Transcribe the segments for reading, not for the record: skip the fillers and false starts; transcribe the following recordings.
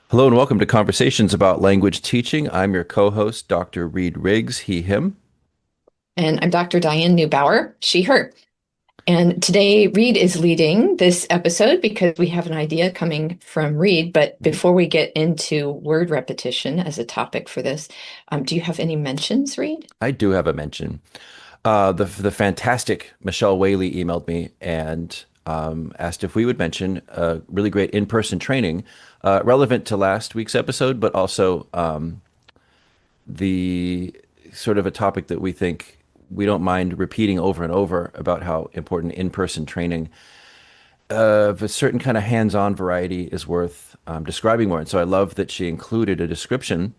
Hello and welcome to Conversations about Language Teaching. I'm your co-host, Dr. Reed Riggs, he, him. And I'm Dr. Diane Neubauer, she, her. And today, Reed is leading this episode because we have an idea coming from Reed. But Mhm. before we get into word repetition as a topic for this, do you have any mentions, Reed? I do have a mention. The fantastic Michelle Whaley emailed me and asked if we would mention a really great in-person training relevant to last week's episode, but also the sort of a topic that we think we don't mind repeating over and over about how important in-person training of a certain kind of hands-on variety is worth describing more. And so I love that she included a description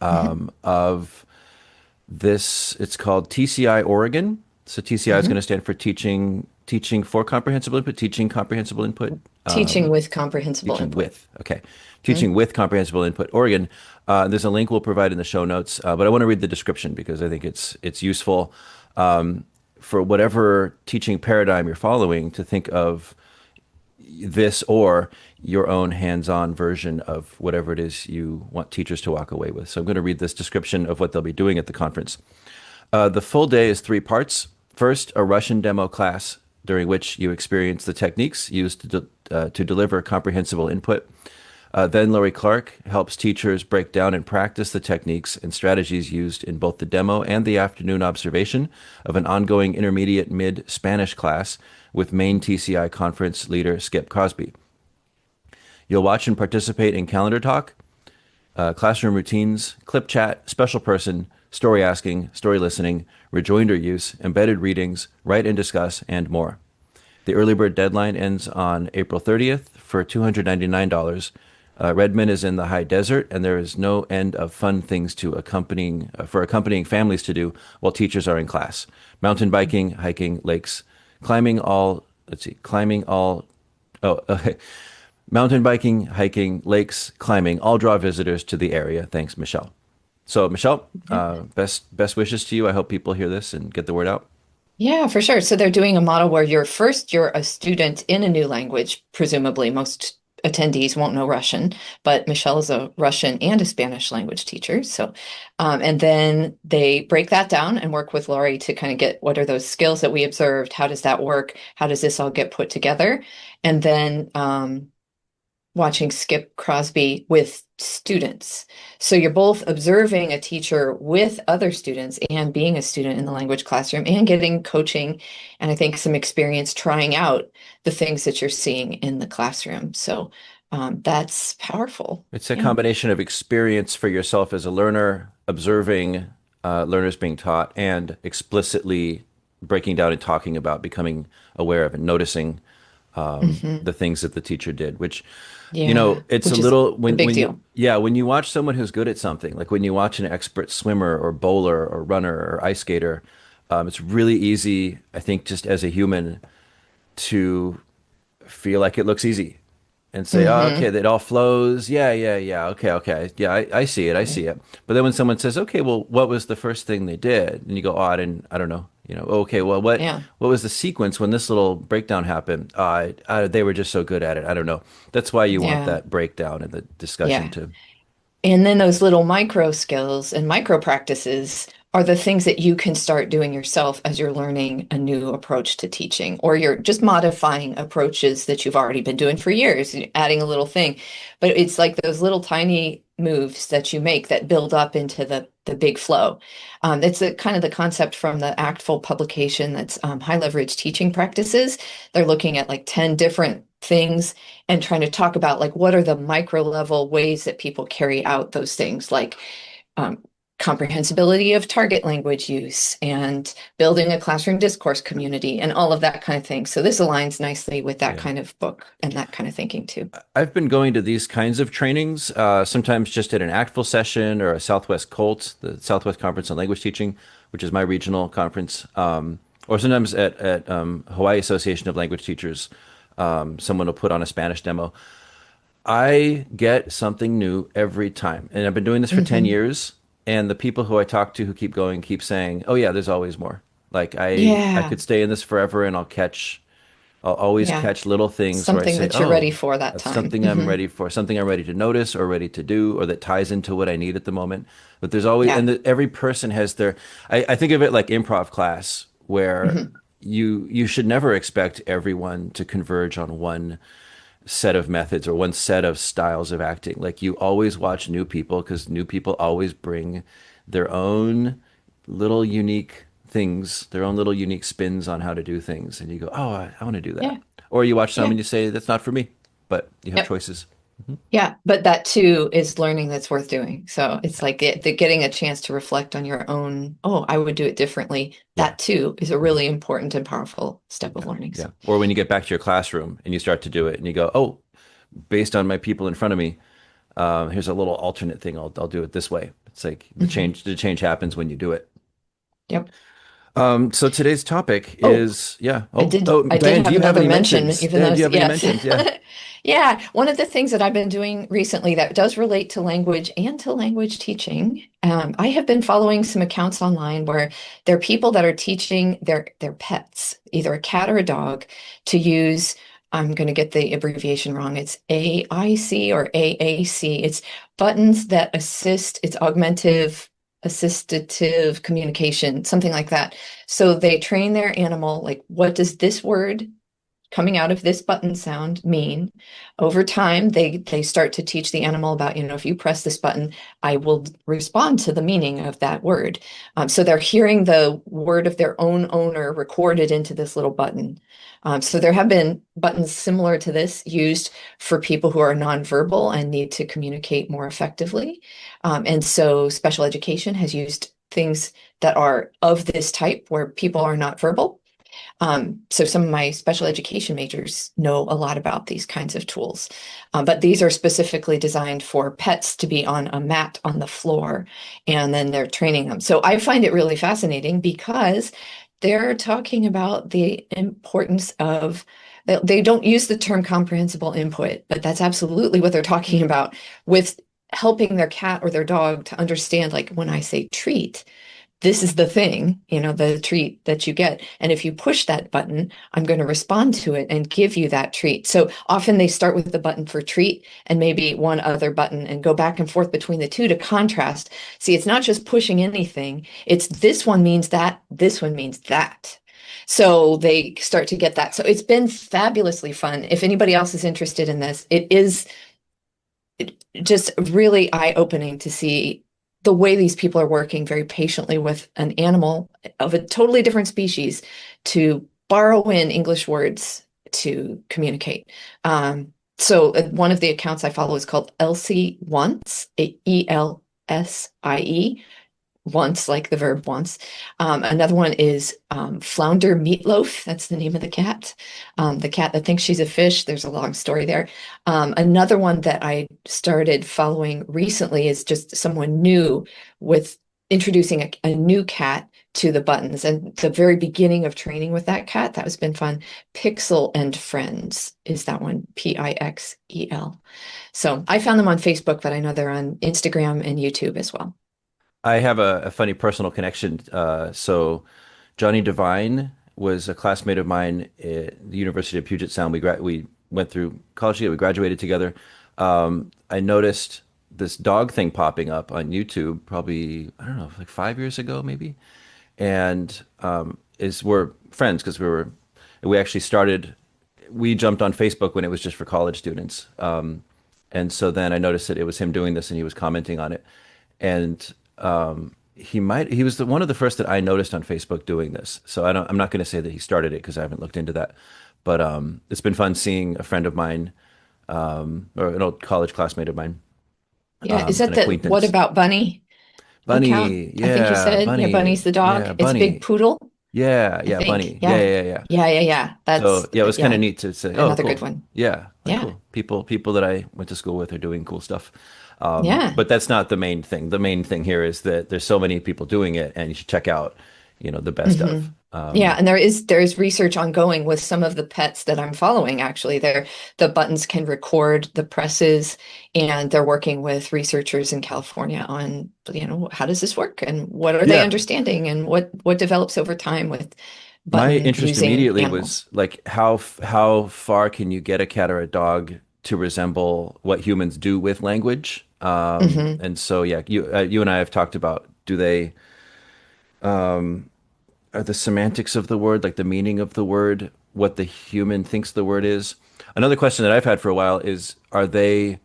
Hmm. of this. It's called TCI Oregon. So TCI is going Hmm. to stand for teaching for comprehensible input, teaching comprehensible input, Teaching with comprehensible teaching input. with, okay, Mhm. teaching with comprehensible input, Oregon. There's a link we'll provide in the show notes, but I want to read the description because I think it's useful for whatever teaching paradigm you're following to think of this or your own hands-on version of whatever it is you want teachers to walk away with. So I'm going to read this description of what they'll be doing at the conference. The full day is three parts. First, a Russian demo class during which you experience the techniques used to deliver comprehensible input. Then Laurie Clark helps teachers break down and practice the techniques and strategies used in both the demo and the afternoon observation of an ongoing intermediate mid Spanish class with main TCI conference leader Skip Crosby. You'll watch and participate in calendar talk, classroom routines, clip chat, special person, story asking, story listening, rejoinder use, embedded readings, write and discuss, and more. The early bird deadline ends on April 30th for $299. Redmond is in the high desert, and there is no end of fun things to accompanying families to do while teachers are in class. Mountain biking, hiking, lakes, climbing all. Let's see, climbing all. Oh, okay. Mountain biking, hiking, lakes, climbing, all draw visitors to the area. Thanks, Michelle. So, Michelle, best wishes to you. I hope people hear this and get the word out. Yeah, for sure. So they're doing a model where you're a student in a new language. Presumably, most attendees won't know Russian, but Michelle is a Russian and a Spanish language teacher. So, and then they break that down and work with Laurie to kind of get what are those skills that we observed? How does that work? How does this all get put together? And then watching Skip Crosby with students. So you're both observing a teacher with other students and being a student in the language classroom and getting coaching and I think some experience trying out the things that you're seeing in the classroom. So that's powerful. It's a Yeah. combination of experience for yourself as a learner, observing learners being taught, and explicitly breaking down and talking about becoming aware of and noticing Hmm. the things that the teacher did, which, Yeah, it's a which is little a big when you deal. yeah, when you watch someone who's good at something, like when you watch an expert swimmer or bowler or runner or ice skater, it's really easy, I think, just as a human to feel like it looks easy and say, oh, okay, Hmm. that all flows. Yeah, yeah, yeah. Okay, okay. Yeah, I see it. I see it. But then when someone says, okay, well, what was the first thing they did? And you go, oh, I don't know. Okay, well, Yeah. what was the sequence when this little breakdown happened? They were just so good at it. I don't know. That's why you want Yeah. that breakdown and the discussion Yeah. to, And then those little micro skills and micro practices are the things that you can start doing yourself as you're learning a new approach to teaching, or you're just modifying approaches that you've already been doing for years, adding a little thing. But it's like those little tiny moves that you make that build up into the big flow. It's a, kind of the concept from the ACTFL publication that's high leverage teaching practices. They're looking at like 10 different things and trying to talk about like what are the micro level ways that people carry out those things like um, comprehensibility of target language use and building a classroom discourse community and all of that kind of thing. So this aligns nicely with that yeah. kind of book and that kind of thinking too. I've been going to these kinds of trainings, sometimes just at an ACTFL session or a Southwest COLT, the Southwest Conference on Language Teaching, which is my regional conference, or sometimes at Hawaii Association of Language Teachers. Someone will put on a Spanish demo. I get something new every time, and I've been doing this for 10 Hmm. years. And the people who I talk to who keep going keep saying, "Oh yeah, there's always more." Like I Yeah. could stay in this forever, and I'll always Yeah. catch little things where I Something say, that you're ready "Oh, for that that's time. something I'm ready for, something I'm ready to notice or ready to do, or that ties into what I need at the moment." But there's always, Yeah. and every person has their. I think of it like improv class, where Hmm. you should never expect everyone to converge on one set of methods or one set of styles of acting. Like you always watch new people because new people always bring their own little unique things, their own little unique spins on how to do things. And you go, oh, I want to do that. Yeah. Or you watch some Yeah. and you say, that's not for me, but you have Yep. choices. Yeah, but that too is learning that's worth doing. So it's like the getting a chance to reflect on your own, oh, I would do it differently. Yeah. That too is a Mhm. really important and powerful step of Yeah. learning. Yeah. So, Or when you get back to your classroom and you start to do it and you go, oh, based on my people in front of me, here's a little alternate thing. I'll do it this way. It's like mhm. the change happens when you do it. Yep. So today's topic Oh, is yeah. I Oh, did oh, I did Diane, do have you have another any mention, mentions? even though Diane, do you have any yes. mentions? Yeah. Yeah, one of the things that I've been doing recently that does relate to language and to language teaching, I have been following some accounts online where there are people that are teaching their pets, either a cat or a dog, to use, I'm going to get the abbreviation wrong. It's AIC or AAC. It's buttons that assist, it's augmentative, assistative communication, something like that. So they train their animal, like, what does this word coming out of this button sound mean? Over time, they start to teach the animal about, if you press this button, I will respond to the meaning of that word. So they're hearing the word of their own owner recorded into this little button. So there have been buttons similar to this used for people who are nonverbal and need to communicate more effectively. And so special education has used things that are of this type where people are not verbal. So some of my special education majors know a lot about these kinds of tools, but these are specifically designed for pets to be on a mat on the floor, and then they're training them. So I find it really fascinating because they're talking about the importance of, they don't use the term comprehensible input, but that's absolutely what they're talking about with helping their cat or their dog to understand, like when I say treat, this is the thing, the treat that you get. And if you push that button, I'm going to respond to it and give you that treat. So often they start with the button for treat and maybe one other button and go back and forth between the two to contrast. See, it's not just pushing anything. It's this one means that, this one means that. So they start to get that. So it's been fabulously fun. If anybody else is interested in this, it is just really eye-opening to see the way these people are working very patiently with an animal of a totally different species to borrow in English words to communicate. So one of the accounts I follow is called Elsie Once, Elsie, once, like the verb once. Another one is Flounder Meatloaf. That's the name of the cat that thinks she's a fish. There's a long story there. Another one that I started following recently is just someone new with introducing a new cat to the buttons. And the very beginning of training with that cat, that has been fun. Pixel and Friends is that one, Pixel. So I found them on Facebook, but I know they're on Instagram and YouTube as well. I have a funny personal connection. So Johnny Devine was a classmate of mine at the University of Puget Sound. We went through college together. We graduated together. I noticed this dog thing popping up on YouTube probably, I don't know, like 5 years ago maybe. And is we're friends because we actually started, we jumped on Facebook when it was just for college students. And so then I noticed that it was him doing this and he was commenting on it. And he was one of the first that I noticed on Facebook doing this. So I'm not going to say that he started it because I haven't looked into that. But it's been fun seeing a friend of mine, or an old college classmate of mine, Yeah, is an that the What acquaintance. About Bunny account? Bunny, I think you yeah, said, yeah, Bunny's Bunny, the dog. yeah, It's a big Bunny, poodle, yeah, I yeah, think. Bunny, yeah, Yeah. yeah, yeah, yeah. Yeah. That's, So yeah, it was kind of yeah, neat to say, oh, another good cool. one. Yeah, like Yeah. cool. People that I went to school with are doing cool stuff. Yeah. But that's not the main thing. The main thing here is that there's so many people doing it, and you should check out, the best hmm of. Yeah, and there is research ongoing with some of the pets that I'm following. Actually, the buttons can record the presses, and they're working with researchers in California on, how does this work, and what are they Yeah, understanding, and what develops over time with My button interest using immediately animals. was like how far can you get a cat or a dog to resemble what humans do with language? Hmm. And so yeah, you and I have talked about do they are the semantics of the word, like the meaning of the word, what the human thinks the word is. Another question that I've had for a while is are they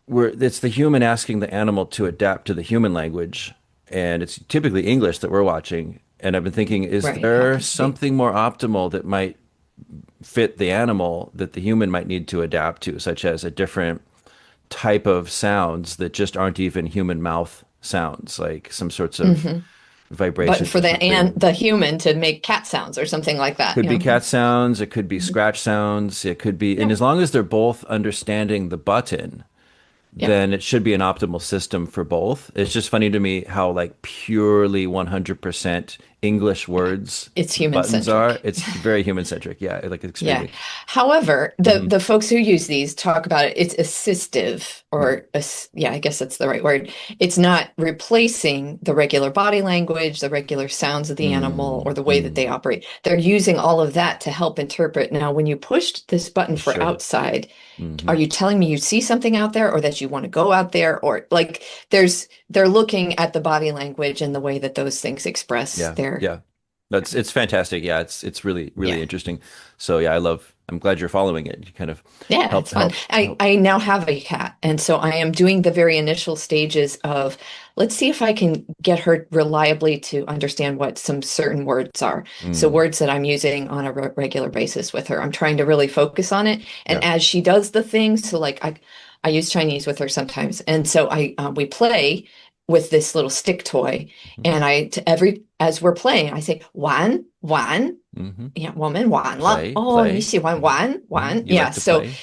where it's the human asking the animal to adapt to the human language, and it's typically English that we're watching. And I've been thinking, is Right. there Happens to be. something more optimal that might fit the animal that the human might need to adapt to, such as a different type of sounds that just aren't even human mouth sounds, like some sorts of Hmm. But vibrations for or something. the human to make cat sounds or something like that, Could be cat sounds, it could be Mhm. scratch sounds, it could be, and Yep. as long as they're both understanding the button, Yep. then it should be an optimal system for both. It's just funny to me how like purely 100% English Yeah. words It's the human buttons are. centric. It's very human centric. Yeah, like Yeah. extremely. However, Hmm. the folks who use these talk about it, it's assistive Hmm. or yeah, I guess that's the right word. It's not replacing the regular body language, the regular sounds of the animal, or Mm, the way that they mm, operate. They're using all of that to help interpret. Now, when you pushed this button for sure. outside, are Hmm. you telling me you see something out there or that you want to go out there? Or like they're looking at the body language and the way that those things express Yeah, their, yeah. That's it's fantastic. Yeah, it's really really yeah. interesting. So yeah, I'm glad you're following it. You kind of Yeah, it's fun. help. I now have a cat, and so I am doing the very initial stages of let's see if I can get her reliably to understand what some certain words are. So Mm, words that I'm using on a regular basis with her. I'm trying to really focus on it, and yeah. as she does the things, so like I use Chinese with her sometimes, and so I we play with this little stick toy, Hmm. and I to every as we're playing, I say "wan wan." Hmm. Yeah, 我们玩了. Play, Oh, play. 你喜欢玩玩? You Yeah, like to so play.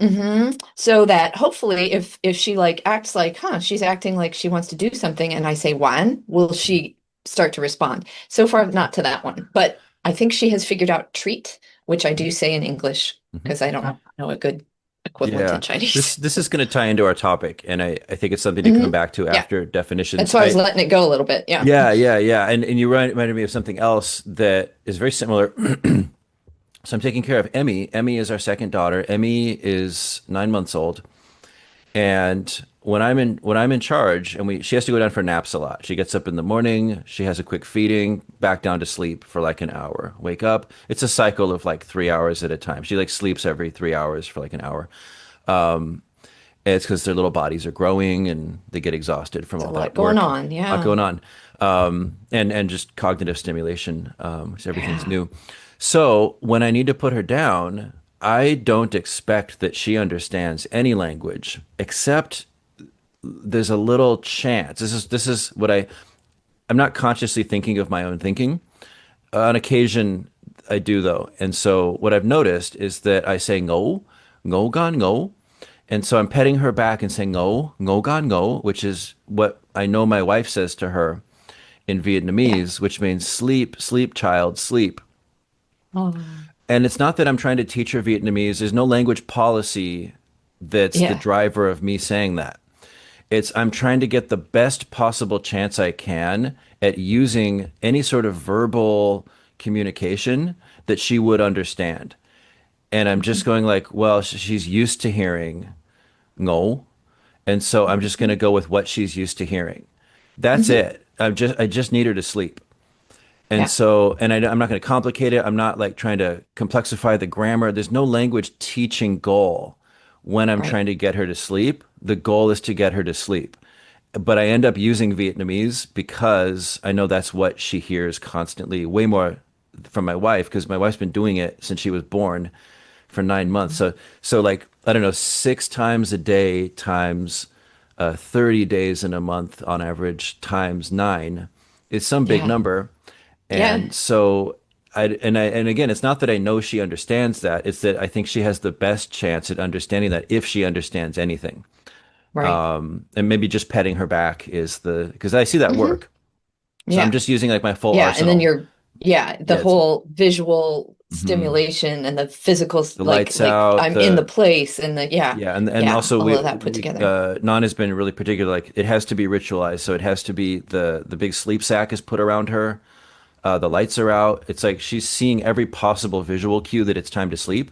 Hmm. so that hopefully if she like acts like, huh, she's acting like she wants to do something and I say one, will she start to respond? So far, not to that one, but I think she has figured out treat, which I do say in English Hmm. because I don't know a good equivalent in Yeah. This Chinese. this is going to tie into our topic, and I think it's something to come Hmm. back to Yeah, after definitions. that's why I was I letting it go a little bit. Yeah. Yeah, yeah, yeah. And you reminded me of something else that is very similar. So I'm taking care of Emmy. Emmy is our second daughter. Emmy is 9 months old. And when I'm in charge, and we she has to go down for naps a lot. She gets up in the morning, she has a quick feeding, back down to sleep for like an hour. Wake up. It's a cycle of like 3 hours at a time. She like sleeps every 3 hours for like an hour. And it's because their little bodies are growing and they get exhausted from There's a all lot that going work. on. A lot Yeah. going on. And just cognitive stimulation, so everything's Yeah. new. So when I need to put her down, I don't expect that she understands any language except there's a little chance. This is what I'm not consciously thinking of my own thinking. On occasion, I do though. And so what I've noticed is that I say ngo, ngo gan ngo. And so I'm petting her back and saying ngo, ngo gan ngo, which is what I know my wife says to her in Yeah. Vietnamese, which means sleep, sleep, child, sleep. Oh. And it's not that I'm trying to teach her Vietnamese. There's no language policy that's the Yeah. driver of me saying that. It's I'm trying to get the best possible chance I can at using any sort of verbal communication that she would understand. And I'm just going like, well, she's used to hearing no, and so I'm just going Mhm. to go with what she's used to hearing. That's Mhm. it. I just need her to sleep. And Yeah. so, I'm not going to complicate it. I'm not like trying to complexify the grammar. There's no language teaching goal when I'm Right. trying to get her to sleep. The goal is to get her to sleep. But I end up using Vietnamese because I know that's what she hears constantly, way more from my wife, because my wife's been doing it since she was born for 9 months. So like, I don't know, 6 times a day times 30 days in a month on average times nine is some big Yeah. number. Yeah. And so and again, it's not that I know she understands that. It's that I think she has the best chance at understanding that if she understands anything. Right. And maybe just petting her back is because I see that Hmm. work. So I'm Yeah. just using like my full Yeah. And then arsenal. the Yeah, it's whole visual mhm. stimulation and the physical, The lights like out, I'm in the the place and yeah, and yeah, also all we of that put we together. Nan has been really particular. Like it has to be ritualized, so it has to be the big sleep sack is put around her. The lights are out. It's like she's seeing every possible visual cue that it's time to sleep.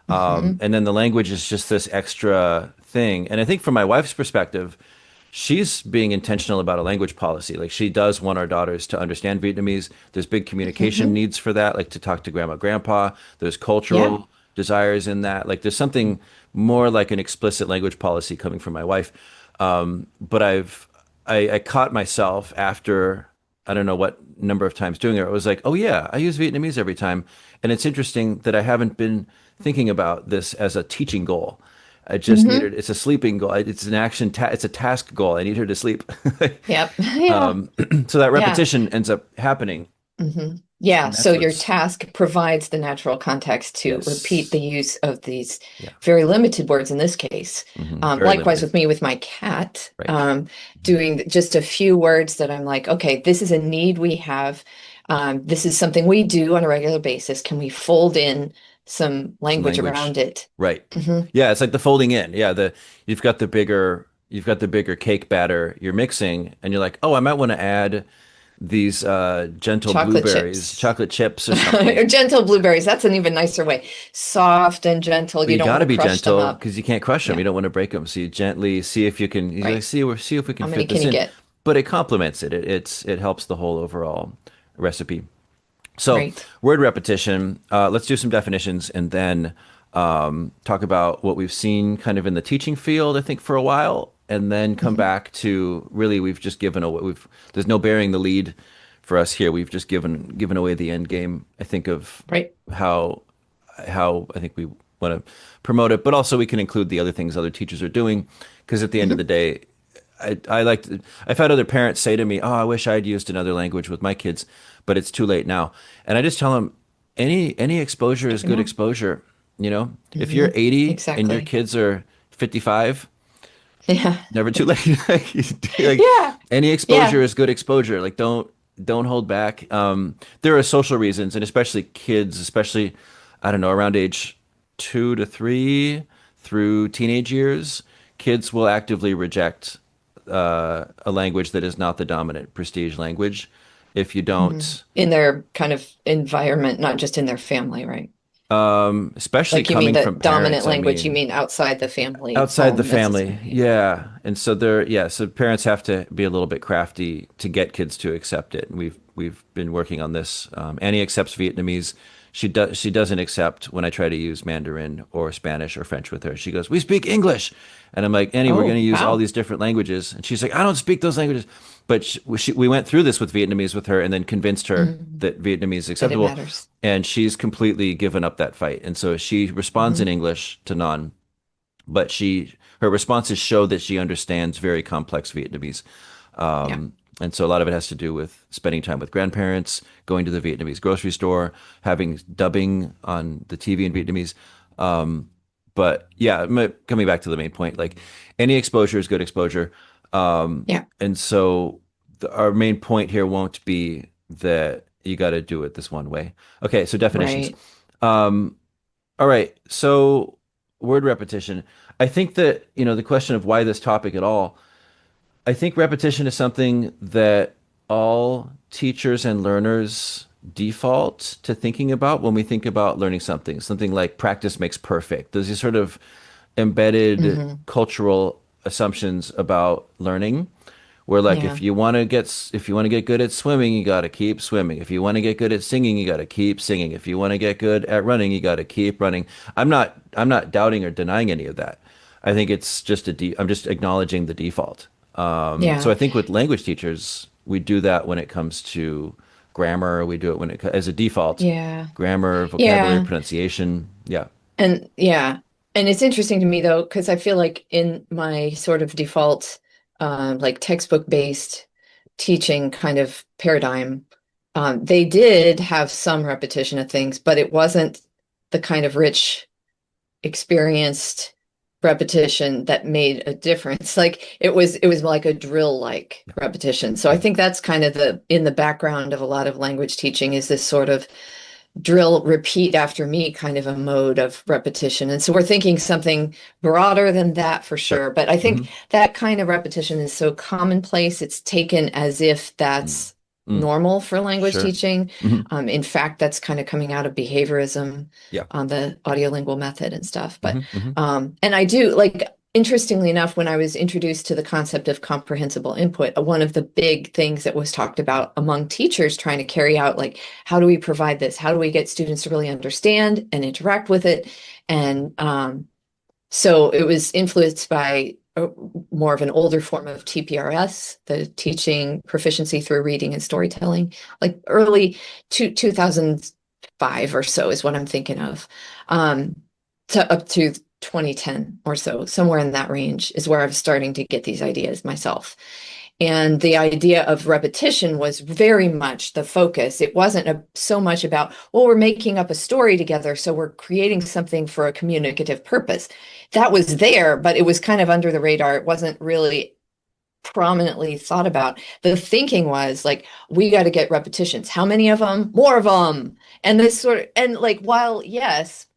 Hmm. And then the language is just this extra thing. And I think from my wife's perspective, she's being intentional about a language policy. Like she does want our daughters to understand Vietnamese. There's big communication Hmm. needs for that, like to talk to grandma, grandpa. There's Yeah. cultural desires in that. Like there's something more like an explicit language policy coming from my wife. But I caught myself after I don't know what number of times doing it. I was like, oh yeah, I use Vietnamese every time. And it's interesting that I haven't been thinking about this as a teaching goal. I just need her. Hmm. It's a sleeping goal. It's an action. It's a task goal. I need her to sleep. Yep. Yeah. So that Yeah. repetition ends up happening, Hmm. Yeah, and that's so your what's task provides the natural context to repeat yes, the use of these yeah, very limited words in this case. very Likewise limited, with me, with my cat, right? doing just a few words that I'm like, okay, this is a need we have. This is something we do on a regular basis. Can we fold in some Some language language, around it? right? Hmm. Yeah, it's like the folding in. Yeah, the you've got the bigger cake batter you're mixing, and you're like, oh, I might want to add these gentle Chocolate blueberries, chips. chocolate chips or Or something. gentle blueberries. That's an even nicer way. Soft and gentle. But You you don't got want to to be crush them gentle up. because you can't crush them. Yeah, You don't want to break them. So you gently see if you can. You like right. see if we can How many fit can this you in. get? But it complements it. It helps the whole overall recipe. So Right. word repetition. Let's do some definitions and then talk about what we've seen kind of in the teaching field. I think for a while, and then come Mhm. back to really we've just given away. We've there's no bearing the lead for us here. We've just given away the end game. I think of Right. how I think we want to promote it, but also we can include the other things other teachers are doing. Because at the end of the Mhm. day, I've had other parents say to me, "Oh, I wish I'd used another language with my kids, but it's too late now." And I just tell them, any exposure is Never good know. exposure. You know, if you're Hmm. 80 and your Exactly. kids are 55, Yeah. never too late. Like Yeah. any Yeah. exposure is good exposure. Like don't hold back. There are social reasons, and especially kids, especially I don't know around age 2 to 3 through teenage years, kids will actively reject a language that is not the dominant prestige language if you Hmm. don't. In their kind of environment, not just in their family, right? Especially Like you mean coming the from dominant parents. I language, you mean, mean outside the family outside the home family, necessarily. yeah. And so so parents have to be a little bit crafty to get kids to accept it. And we've been working on this. Annie accepts Vietnamese. She doesn't accept when I try to use Mandarin or Spanish or French with her. She goes, "We speak English," and I'm like, "Annie, we're going Oh, to use all wow. these different languages." And she's like, "I don't speak those languages." But we went through this with Vietnamese with her, and then convinced her Hmm. that Vietnamese is That it acceptable, matters. and she's completely given up that fight. And so she responds in Hmm. English to Non, but her responses show that she understands very complex Vietnamese. Yeah. And so a lot of it has to do with spending time with grandparents, going to the Vietnamese grocery store, having dubbing on the TV in Vietnamese. But yeah, coming back to the main point, like any exposure is good exposure. Yeah. And so our main point here won't be that you got to do it this one way. Okay, so definitions. Right. Um, all right. So word repetition. I think that, the question of why this topic at all, I think repetition is something that all teachers and learners default to thinking about when we think about learning something. Something like practice makes perfect. Those are sort of embedded Hmm. cultural assumptions about learning. Where like Yeah. if you want to get good at swimming, you got to keep swimming. If you want to get good at singing, you got to keep singing. If you want to get good at running, you got to keep running. I'm not doubting or denying any of that. I think it's just I'm just acknowledging the default. So Yeah. I think with language teachers, we do that when it comes to grammar. We do it as a default, Yeah. grammar, vocabulary, Yeah. pronunciation. Yeah. And yeah, and it's interesting to me though, because I feel like in my sort of default, like textbook based teaching kind of paradigm, they did have some repetition of things, but it wasn't the kind of rich, experienced repetition that made a difference. Like it was like a drill like repetition. So I Yeah. think that's kind of the in the background of a lot of language teaching is this sort of drill, repeat after me kind of a mode of repetition. And so we're thinking something broader than that for Sure. sure. But I hmm think that kind of repetition is so commonplace, it's taken as if mm that's Mm. normal for language Sure. teaching. Hmm. In fact, that's kind of coming out of behaviorism Yeah. on the audiolingual method and stuff. But Hmm. Hmm. and I do like, interestingly enough, when I was introduced to the concept of comprehensible input, one of the big things that was talked about among teachers trying to carry out, like, how do we provide this? How do we get students to really understand and interact with it? And so it was influenced by more of an older form of TPRS, the teaching proficiency through reading and storytelling, like early 2005 or so is what I'm thinking of, to up to 2010 or so, somewhere in that range is where I was starting to get these ideas myself. And the idea of repetition was very much the focus. It wasn't so much about, well, we're making up a story together, so we're creating something for a communicative purpose. That was there, but it was kind of under the radar. It wasn't really prominently thought about. The thinking was like, we got to get repetitions. How many of them? More of them. And this sort of, and like, while yes,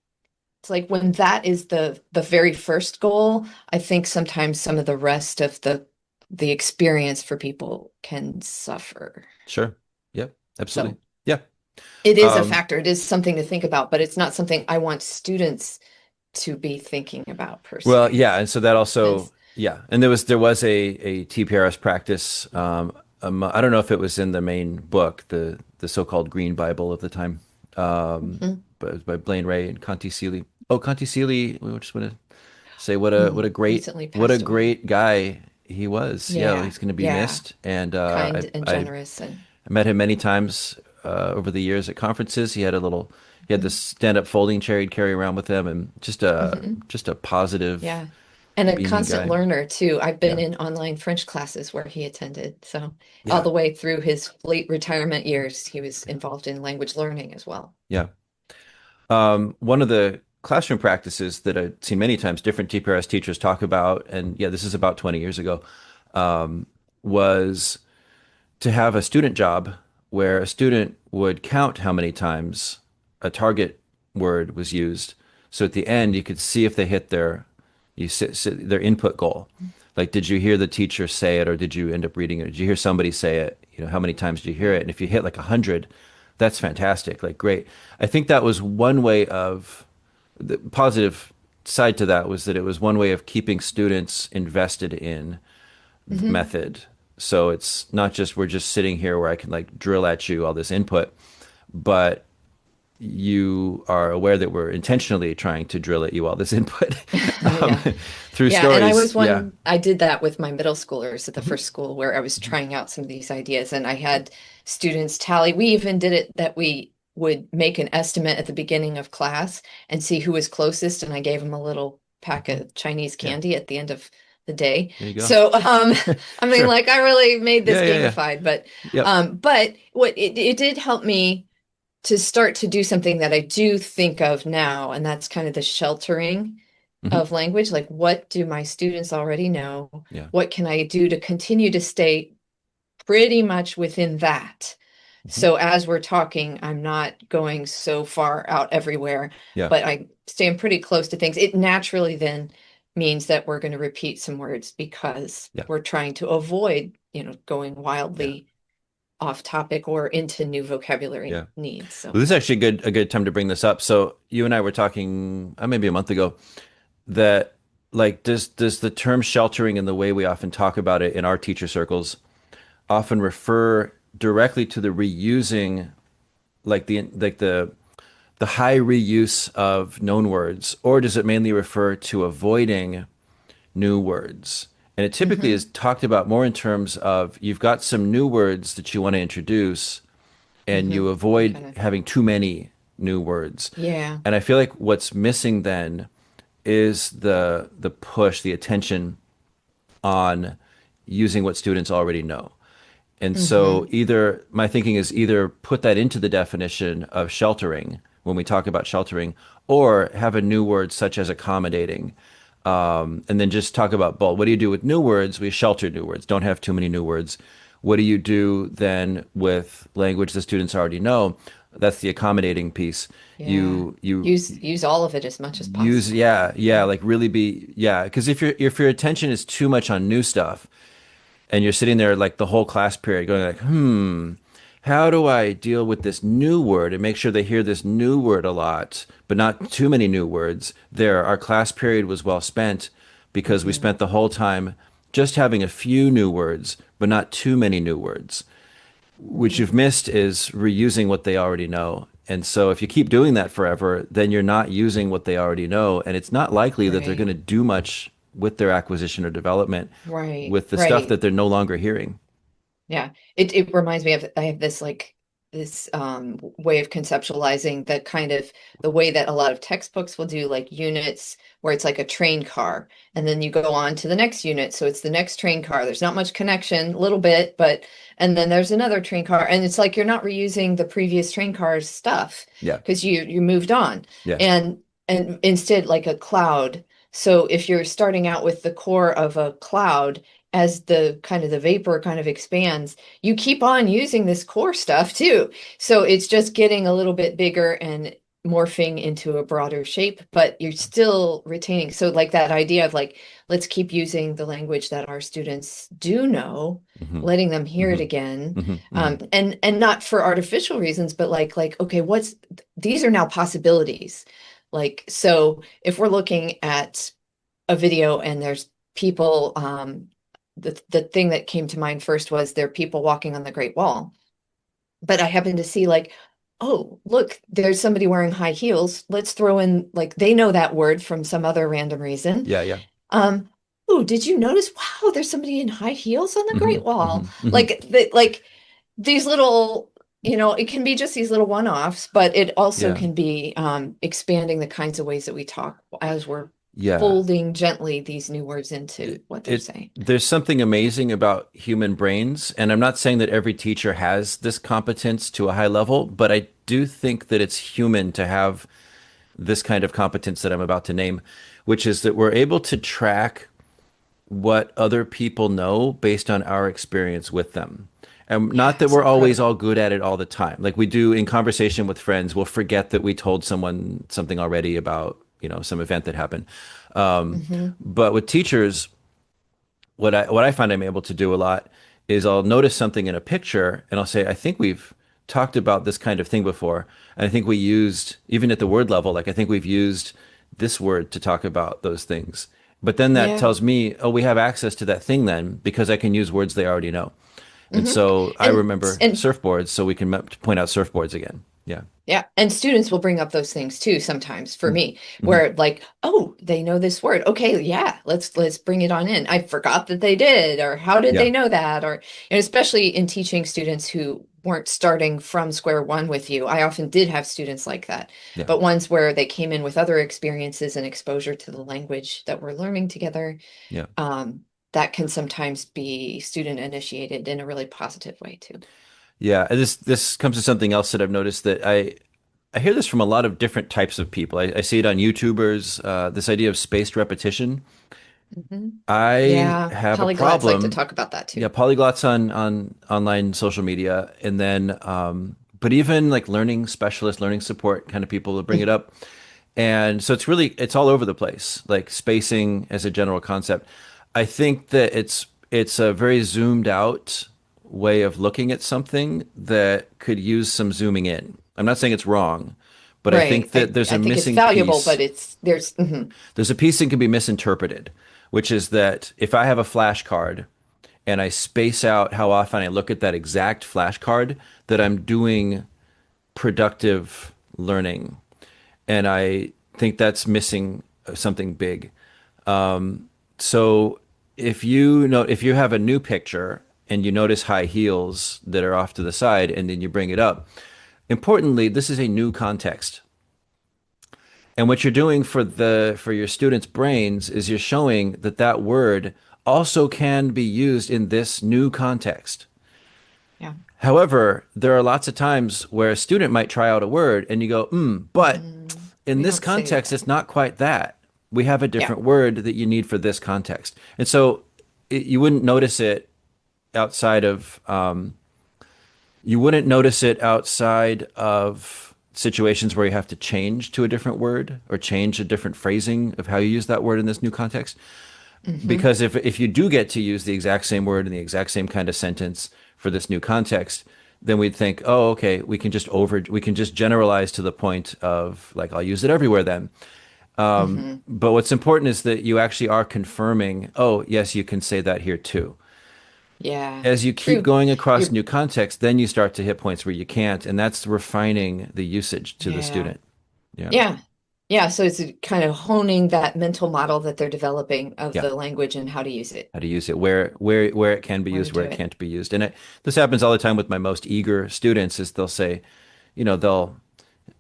it's like when that is the very first goal, I think sometimes some of the rest of the experience for people can suffer. Sure. Yep. Absolutely. So Yeah. it is a Um, factor. It is something to think about, but it's not something I want students to be thinking about per well, se. yeah, and so that also, It's, yeah, and there was a TPRS practice. I don't know if it was in the main book, the so-called Green Bible of the time, mhm. but it was by Blaine Ray and Conti Seeley. Oh, Conti Seeley, we just want to say Recently what a passed away. great guy he was. Yeah, Yeah, he's going to be yeah. missed, and Kind and generous and I met him many times over the years at conferences. He had this stand-up folding chair he'd carry around with him, and mhm. just a positive, Yeah. And a beaming constant guy. learner too. I've been Yeah, in online French classes where he attended. So all yeah, the way through his late retirement years, he was involved in language learning as well. yeah. One of the classroom practices that I've seen many times different TPRS teachers talk about, and yeah, this is about 20 years ago, was to have a student job where a student would count how many times a target word was used. So at the end, you could see if they hit their input goal. Like, did you hear the teacher say it, or did you end up reading it? Did you hear somebody say it? You know, how many times did you hear it? And if you hit like 100, that's fantastic. Like, great. I think that was one way of the positive side to that was that it was one way of keeping students invested in the Hmm. method. So it's not just we're just sitting here where I can like drill at you all this input, but you are aware that we're intentionally trying to drill at you all this input um, Yeah. through Yeah. And stories. Yeah. I did that with my middle schoolers at the Mhm. first school where I was Mhm. trying out some of these ideas and I had students tally. We even did it that we would make an estimate at the beginning of class and see who was closest. And I gave them a little pack Mhm. of Chinese Yeah. candy at the end of the day. There you go. So, I mean, Sure. like I really made this Yeah. Yeah. Yeah. gamified, Yep. but what it did help me to start to do something that I do think of now, and that's kind of the sheltering Hmm. of language. Like, what do my students already know? Yeah. What can I do to continue to stay pretty much within that? Hmm. So as we're talking, I'm not going so far out everywhere, Yeah. but I staying pretty close to things. It naturally then means that we're going to repeat some words because Yeah. we're trying to avoid, going Yeah. wildly off topic or into new Yeah. vocabulary needs. So Well, this is actually a good time to bring this up. So you and I were talking maybe a month ago that like does the term sheltering and the way we often talk about it in our teacher circles often refer directly to the reusing like the high reuse of known words, or does it mainly refer to avoiding new words? And it typically mhm. is talked about more in terms of you've got some new words that you want to introduce and you You avoid kind of, having too many new words. yeah. And I feel like what's missing then is the push, the attention on using what students already know. And so Hmm. either my thinking is either put that into the definition of sheltering when we talk about sheltering, or have a new word such as accommodating. And then just talk about both. What do you do with new words? We shelter new words. Don't have too many new words. What do you do then with language the students already know? That's the accommodating piece. Yeah. You Use all of it as much as use possible. yeah Yeah. like really be yeah because if your attention is too much on new stuff and you're sitting there like the whole class period going like how do I deal with this new word and make sure they hear this new word a lot, but not too many new words? There, our class period was well spent because we Mhm. spent the whole time just having a few new words, but not too many new words. What you've Mhm. missed is reusing what they already know. And so if you keep doing that forever, then you're not using what they already know. And it's not likely that they're going Right. to do much with their acquisition or development Right. with the stuff Right. that they're no longer hearing. Yeah. It reminds me of I have this like this way of conceptualizing the kind of the way that a lot of textbooks will do like units where it's like a train car and then you go on to the next unit so it's the next train car. There's not much connection, a little bit, but and then there's another train car and it's like you're not reusing the previous train car's stuff Yeah. because you moved on. Yeah. And and instead like a cloud. So if you're starting out with the core of a cloud as the kind of the vapor kind of expands, you keep on using this core stuff too. So it's just getting a little bit bigger and morphing into a broader shape, but you're still retaining. So like that idea of like, let's keep using the language that our students do know, Hmm. letting them hear it Hmm. again. Hmm. Hmm. And not for artificial reasons, but like, okay, what's these are now possibilities. Like, so if we're looking at a video and there's people the thing that came to mind first was there are people walking on the Great Wall. But I happened to see like, oh, look, there's somebody wearing high heels. Let's throw in like they know that word from some other random reason. Yeah. Yeah. Um, oh, did you notice? Wow, there's somebody in high heels on the Hmm. Great Wall. Hmm. Hmm. Like these little, it can be just these little one-offs, but it also Yeah. can be expanding the kinds of ways that we talk as we're Yeah. folding gently these new words into It, what they're it saying. there's something amazing about human brains, and I'm not saying that every teacher has this competence to a high level, but I do think that it's human to have this kind of competence that I'm about to name, which is that we're able to track what other people know based on our experience with them. And Yeah, not that it's we're always incredible. all good at it all the time. Like we do in conversation with friends, we'll forget that we told someone something already about, some event that happened. Hmm. But with teachers, what I find I'm able to do a lot is I'll notice something in a picture and I'll say, I think we've talked about this kind of thing before. And I think we used, even at the word level, like I think we've used this word to talk about those things. But then that Yeah. tells me, oh, we have access to that thing then because I can use words they already know. And Hmm. so I And remember and surfboards, so we can point out surfboards again. Yeah. yeah, and students will bring up those things too sometimes for me, Mm-hmm. where like, oh, they know this word. Okay, yeah, let's bring it on in. I forgot that they did, or how did Yeah. they know that? Or and especially in teaching students who weren't starting from square one with you. I often did have students like that, Yeah. but ones where they came in with other experiences and exposure to the language that we're learning together. Yeah. Um, that can sometimes be student initiated in a really positive way too. Yeah. And this comes to something else that I've noticed that I hear this from a lot of different types of people. I see it on YouTubers, this idea of spaced repetition. Hmm. I Yeah, have a polyglots like to problem. talk about that Yeah, too. polyglots on online social media, and then but even like learning specialists, learning support kind of people will bring it up, and so it's all over the place. Like spacing as a general concept, I think that it's a very zoomed out way of looking at something that could use some zooming in. I'm not saying it's wrong, but I Right. think that there's I a think it's missing valuable, but piece. it's there's mhm. There's a piece that can be misinterpreted, which is that if I have a flashcard and I space out how often I look at that exact flashcard, that I'm doing productive learning. And I think that's missing something big. So if you have a new picture and you notice high heels that are off to the side and then you bring it up, importantly, this is a new context. And what you're doing for your students' brains is you're showing that that word also can be used in this new context. Yeah. However, there are lots of times where a student might try out a word and you go, but in We this don't say context, that. it's not quite that. We have a Yeah. different word that you need for this context. And so you wouldn't notice it outside of, you wouldn't notice it outside of situations where you have to change to a different word or change a different phrasing of how you use that word in this new context. Hmm. Because if you do get to use the exact same word in the exact same kind of sentence for this new context, then we'd think, oh, okay, we can just generalize to the point of like, I'll use it everywhere then. Hmm. But what's important is that you actually are confirming, oh, yes, you can say that here too. Yeah, As you keep true. going across You're, new context, then you start to hit points where you can't, and that's refining the usage to the yeah, student. Yeah. yeah, yeah. So it's kind of honing that mental model that they're developing of Yeah. the language and how to use it, How to use it, where it can be where to used, where do it it. can't be used. And this happens all the time with my most eager students is they'll say, they'll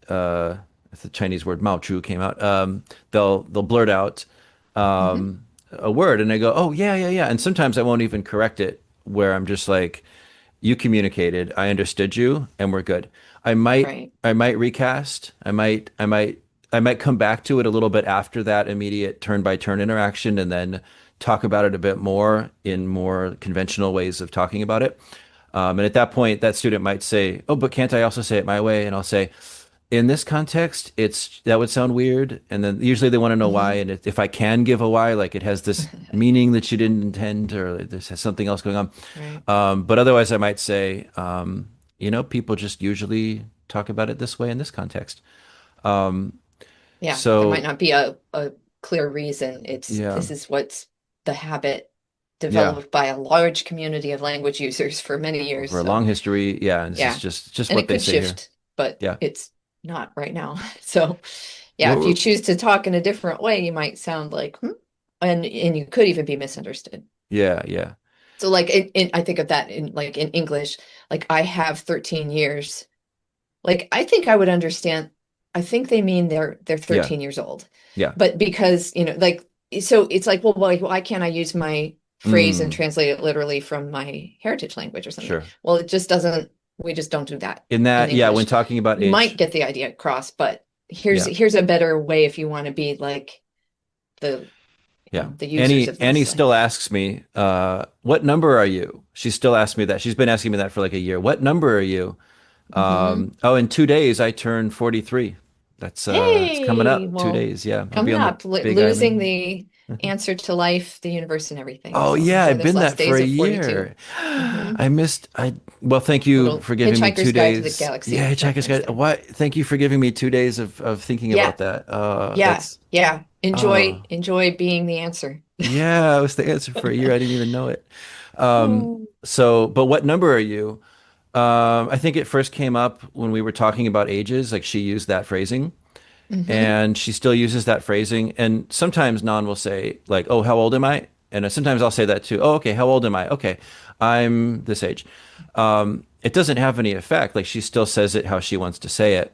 uh if the Chinese word Mao Chu came out, they'll blurt out Hmm. a word and I go, "Oh, yeah, yeah, yeah." And sometimes I won't even correct it where I'm just like, "You communicated, I understood you, and we're good." Right. I might recast. I might come back to it a little bit after that immediate turn by turn interaction and then talk about it a bit more in more conventional ways of talking about it. And at that point, that student might say, "Oh, but can't I also say it my way?" And I'll say, "In this context, it's that would sound weird." And then usually they want to know why. Hmm. And if I can give a why, like it has this meaning that you didn't intend, or this has something else going on. Right. But otherwise, I might say, people just usually talk about it this way in this context. Yeah, there might So not be a clear reason. It's yeah, this is what's the habit yeah, developed by a large community of language users for many years. over a long So history, yeah, and this is yeah, just and what it they could say here. shift, but Yeah. it's not right now. So yeah, if you Well, choose to talk in a different way, you might sound like, hmm, and you could even be misunderstood. yeah, yeah, So like I think of that in like in English, like I have 13 years. Like I think I would understand. I think they mean they're yeah, 13 years old. yeah. But because, like so it's like, well, why can't I use my phrase and Mm, translate it literally from my heritage language or something? sure. Well, it just doesn't we just don't do that In in that, yeah, when English. talking about You might age, get the idea across, but here's yeah. here's a better way if you want to be like the Yeah. the users of Annie this still language. asks me, what number are you? She still asks me that. She's been asking me that for like a year. What number are you? Hmm. Oh, in 2 days I turn 43. It's coming Hey, up 2 well, days. Yeah. I'll be coming on the up, big losing island. the answer to life, the universe, and everything. Oh So yeah, enjoy I've those been last that for days a of 42. year. Hmm. Well, thank you Little for giving me Hitchhiker's two Guide to the days. Galaxy Yeah, Hitchhiker's reference Guide. there. What? Thank you for giving me 2 days of thinking Yeah, about that. yeah, That's yeah. oh Enjoy being the answer. yeah, that was the answer for a year. I didn't even know it. Oh. But what number are you? I think it first came up when we were talking about ages. Like she used that phrasing, Hmm. and she still uses that phrasing. And sometimes Non will say like, "Oh, how old am I?" And sometimes I'll say that too. "Oh, okay, how old am I?" "Okay, I'm this age." It doesn't have any effect. Like she still says it how she wants to say it,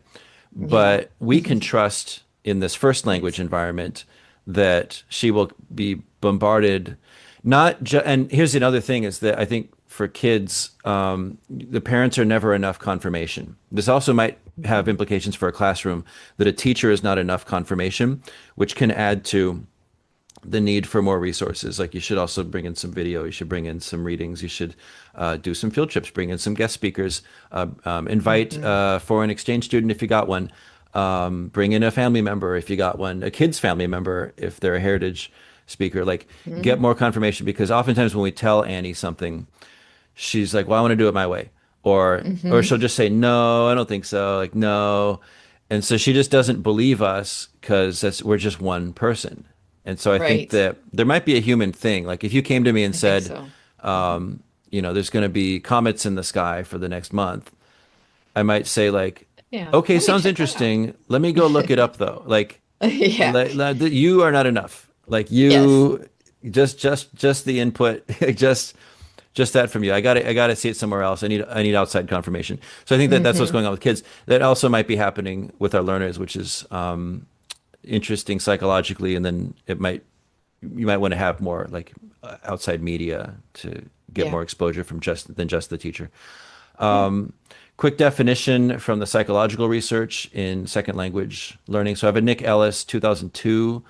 Yeah. but we can trust in this first language Nice. environment that she will be bombarded. Not just, and here's another thing is that I think for kids, the parents are never enough confirmation. This also might have Mhm. implications for a classroom that a teacher is not enough confirmation, which can add to the need for more resources. Like you should also bring in some video, you should bring in some readings, you should do some field trips, bring in some guest speakers, invite Mhm. a foreign exchange student if you got one, bring in a family member if you got one, a kid's family member if they're a heritage speaker. Like get Mhm. more confirmation because oftentimes when we tell Annie something, she's like, "Well, I want to do it my way," or Mhm. she'll just say, "No, I don't think so." Like no, and so she just doesn't believe us because that's we're just one person. And so I think Right. that there might be a human thing. Like if you came to me and I think said, so. Mhm. there's going to be comets in the sky for the next month, I might say like, Yeah. "Okay, Let me sounds check that out. interesting. Let me go look it up though." Like, Yeah. you are not enough. Like Yes. you, just the input, just that from you. I got to see it somewhere else. I need outside confirmation. So I think that that's what's Hmm. going on with kids. That also might be happening with our learners, which is interesting psychologically. And then you might want to have more like outside media to get Yeah. more exposure from just the teacher. Yeah. Quick definition from the psychological research in second language learning. So I have a Nick Ellis 2002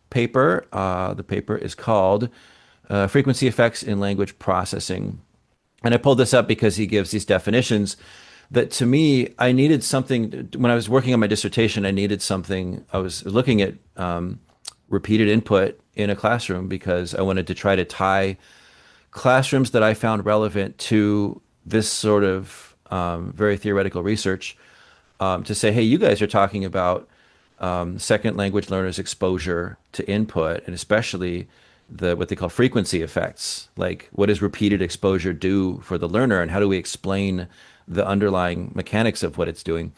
paper. The paper is called Frequency Effects in Language Processing. And I pulled this up because he gives these definitions that to me, I needed something when I was working on my dissertation. I needed something. I was looking at repeated input in a classroom because I wanted to try to tie classrooms that I found relevant to this sort of very theoretical research, to say, hey, you guys are talking about second language learners' exposure to input, and especially the what they call frequency effects. Like, what does repeated exposure do for the learner, and how do we explain the underlying mechanics of what it's doing?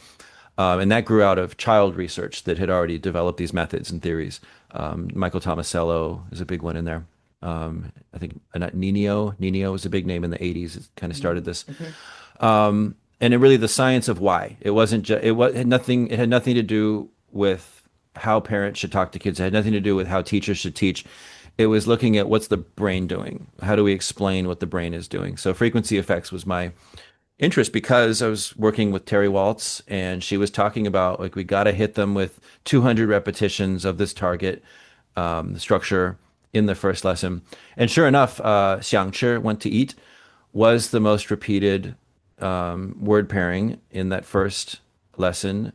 And that grew out of child research that had already developed these methods and theories. Michael Tomasello is a big one in there. I think Nino was a big name in the 80s. It kind of started this. Mm-hmm. And it really the science of why. It wasn't just it had nothing to do with how parents should talk to kids. It had nothing to do with how teachers should teach. It was looking at what's the brain doing? How do we explain what the brain is doing? So frequency effects was my interest because I was working with Terry Waltz and she was talking about like we got to hit them with 200 repetitions of this target structure in the first lesson. And sure enough, 想吃 went to eat was the most repeated word pairing in that first lesson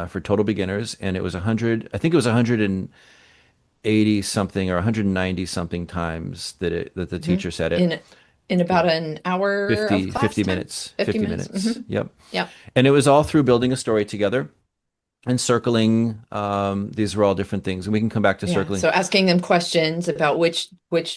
for total beginners, and it was 100. I think it was 180 something or 190 something times that the Mm-hmm. teacher said it. In about an hour of 50 class 50 time? minutes 50 50 minutes. minutes. Mm-hmm. Yep. Yeah. And it was all through building a story together and circling. These were all different things, and we can come back to Yeah. circling. So asking them questions about which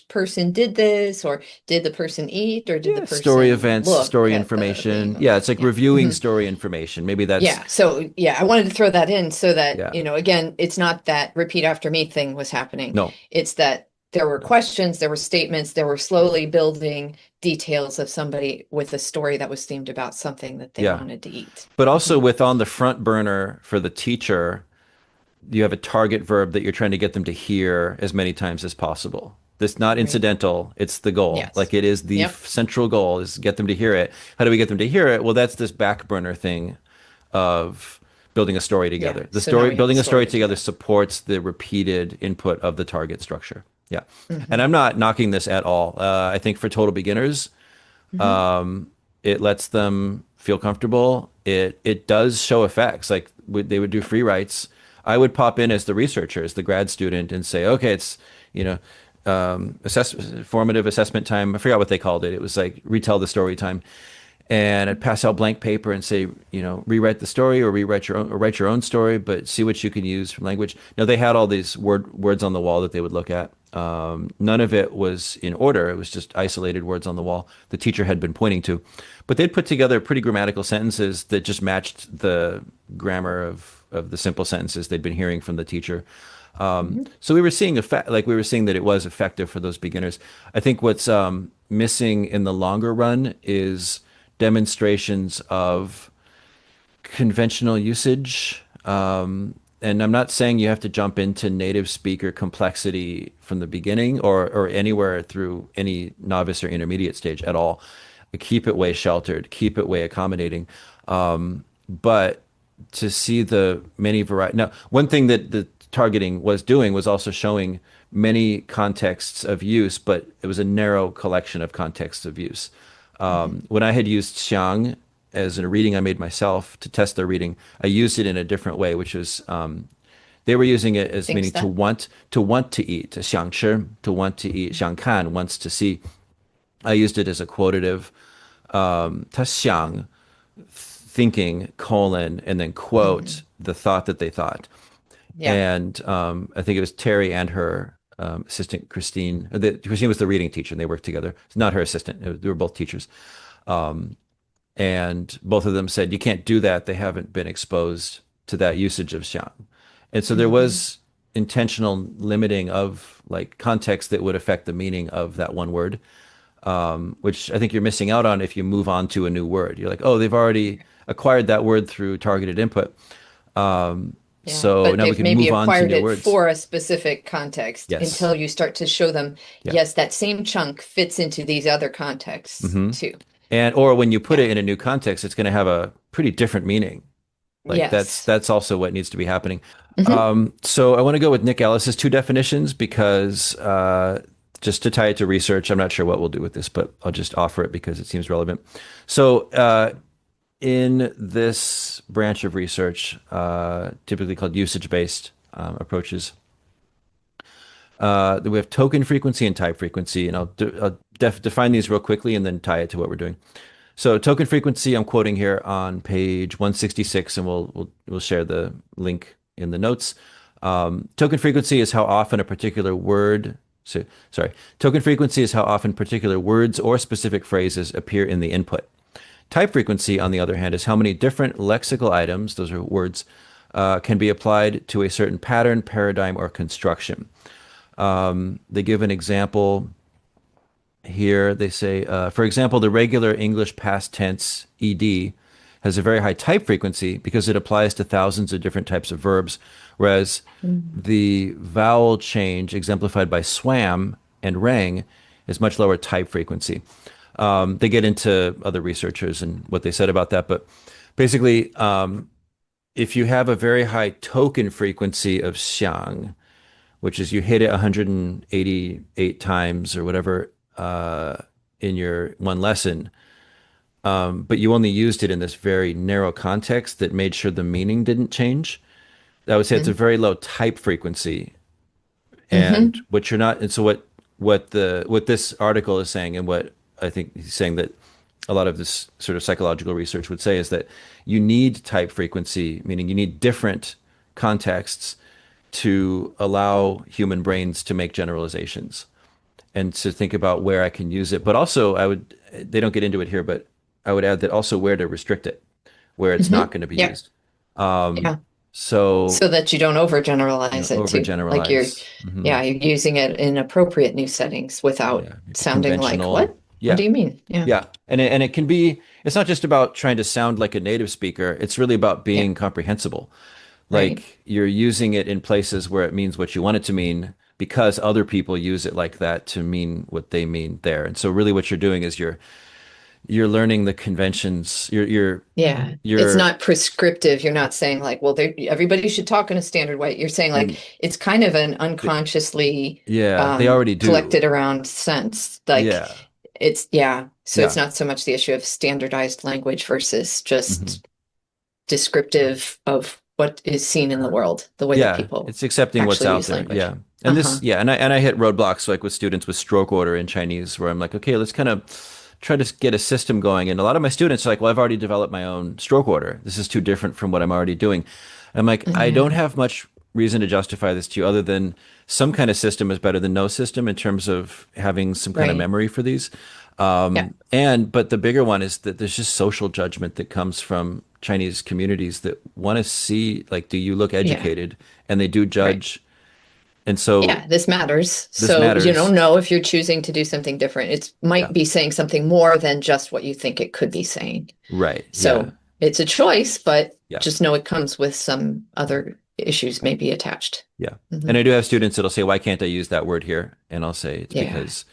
person did this, or did the person eat, or did the Yeah, story person events, look story at the information. thing? Yeah, Okay. it's like Yeah. reviewing Hmm. story information. Maybe that's Yeah. So yeah, I wanted to throw that in so that, yeah. again, it's not that repeat after me thing was happening. No. It's that there were No. questions, there were statements, there were slowly building details of somebody with a story that was themed about something that they Yeah. wanted to eat. But also Hmm. with on the front burner for the teacher, you have a target verb that you're trying to get them to hear as many times as possible. This not Right. incidental, it's the goal. Yes. Like it is the Yep. central goal is get them to hear it. How do we get them to hear it? Well, that's this back burner thing of building a story Yeah. together. The So now story we have a building a story story together together. supports the repeated input of the target structure. Yeah. And Hmm. I'm not knocking this at all. I think for total beginners, Hmm. it lets them feel comfortable. It does show effects. Like they would do free writes. I would pop in as the researcher, as the grad student, and say, okay, it's you know, formative assessment time. I forgot what they called it. It was like retell the story time, and I'd pass out blank paper and say, rewrite the story or rewrite your own or write your own story, but see what you can use from language. Now they had all these words on the wall that they would look at. None of it was in order. It was just isolated words on the wall the teacher had been pointing to, but they'd put together pretty grammatical sentences that just matched the grammar of the simple sentences they'd been hearing from the teacher. Hmm. So we were seeing we were seeing that it was effective for those beginners. I think what's missing in the longer run is demonstrations of conventional usage. And I'm not saying you have to jump into native speaker complexity from the beginning or anywhere through any novice or intermediate stage at all. Keep it way sheltered, keep it way accommodating. But to see the many variety. Now, one thing that the targeting was doing was also showing many contexts of use, but it was a narrow collection of contexts of use. Hmm. When I had used Xiang as in a reading I made myself to test their reading, I used it in a different way, which was they were using it as Thanks, meaning that. to want to eat, 想吃, to want to eat, 想看, wants to see. I used it as a quotative, 他想, thinking, colon, and then Hmm. quote the thought that they thought. Yeah. And I think it was Terry and her assistant Christine. Christine was the reading teacher, and they worked together. It's not her assistant; they were both teachers. And both of them said you can't do that. They haven't been exposed to that usage of xiang, and so there Hmm. was intentional limiting of like context that would affect the meaning of that one word, which I think you're missing out on if you move on to a new word. You're like, oh, they've already acquired that word through targeted input. Yeah, So but now we they've can maybe move on to acquired new it words. for a specific context Yes. until you start to show them, Yeah. yes, that same chunk fits into these other contexts Hmm. too. And or when you put Yeah. it in a new context, it's going to have a pretty different meaning. Like Yes. that's also what needs to be happening. Hmm. So I want to go with Nick Ellis's two definitions because just to tie it to research, I'm not sure what we'll do with this, but I'll just offer it because it seems relevant. So in this branch of research, typically called usage-based approaches, we have token frequency and type frequency, and I'll define these real quickly and then tie it to what we're doing. So token frequency, I'm quoting here on page 166, and we'll share the link in the notes. Token frequency is how often a particular word. So, sorry. Token frequency is how often particular words or specific phrases appear in the input. Type frequency, on the other hand, is how many different lexical items, those are words, can be applied to a certain pattern, paradigm, or construction. They give an example here. They say, for example, the regular English past tense ed has a very high type frequency because it applies to thousands of different types of verbs, whereas the vowel change exemplified by swam and rang is much lower type frequency. They get into other researchers and what they said about that, but basically, if you have a very high token frequency of xiang, which is you hit it 188 times or whatever in your one lesson, but you only used it in this very narrow context that made sure the meaning didn't change. I would say it's a very low type frequency, and Mm-hmm. what you're not. And so what this article is saying, and what I think he's saying that a lot of this sort of psychological research would say is that you need type frequency, meaning you need different contexts to allow human brains to make generalizations and to think about where I can use it. But also, they don't get into it here, but I would add that also where to restrict it, where it's Mm-hmm. not going to be Yeah. used. Yeah. So, So that you don't overgeneralize it too. Like overgeneralize. yeah, you're using it in appropriate new settings without Yeah, maybe sounding like, conventional. what? What Yeah, do you mean? Yeah. yeah. And it can be, it's not just about trying to sound like a native speaker. It's really about Yeah. being comprehensible. Right. Like you're using it in places where it means what you want it to mean because other people use it like that to mean what they mean there. And so really what you're doing is you're learning the conventions. Yeah. It's You're not prescriptive. You're not saying like, well, everybody should talk in a standard way. You're saying like and it's kind of an th- unconsciously yeah, they already do. collected around sense. Like Yeah. yeah. So it's Yeah. not so much the issue of standardized language versus Hmm. just descriptive of what is seen in the world, the way that Yeah, people it's accepting what's actually out use there. language. Yeah. And Uh-huh. this, yeah, and I hit roadblocks like with students with stroke order in Chinese where I'm like, okay, let's kind of try to get a system going. And a lot of my students are like, well, I've already developed my own stroke order. This is too different from what I'm already doing. I'm like, I don't Yeah. have much reason to justify this to you other than some kind of system is better than no system in terms of having some kind of Right. memory for these. Yeah. But the bigger one is that there's just social judgment that comes from Chinese communities that want to see, like, do you look Yeah. educated? And they do Right. judge. And so Yeah, this matters. this So you don't matters. know if you're choosing to do something different. It Yeah. might be saying something more than just what you think it could be saying. Right. Yeah. So it's a choice, but Yeah. just know it comes with some other issues maybe attached. Yeah. Hmm. And I do have students that'll say, why can't I use that word here? And I'll say it's Yeah. because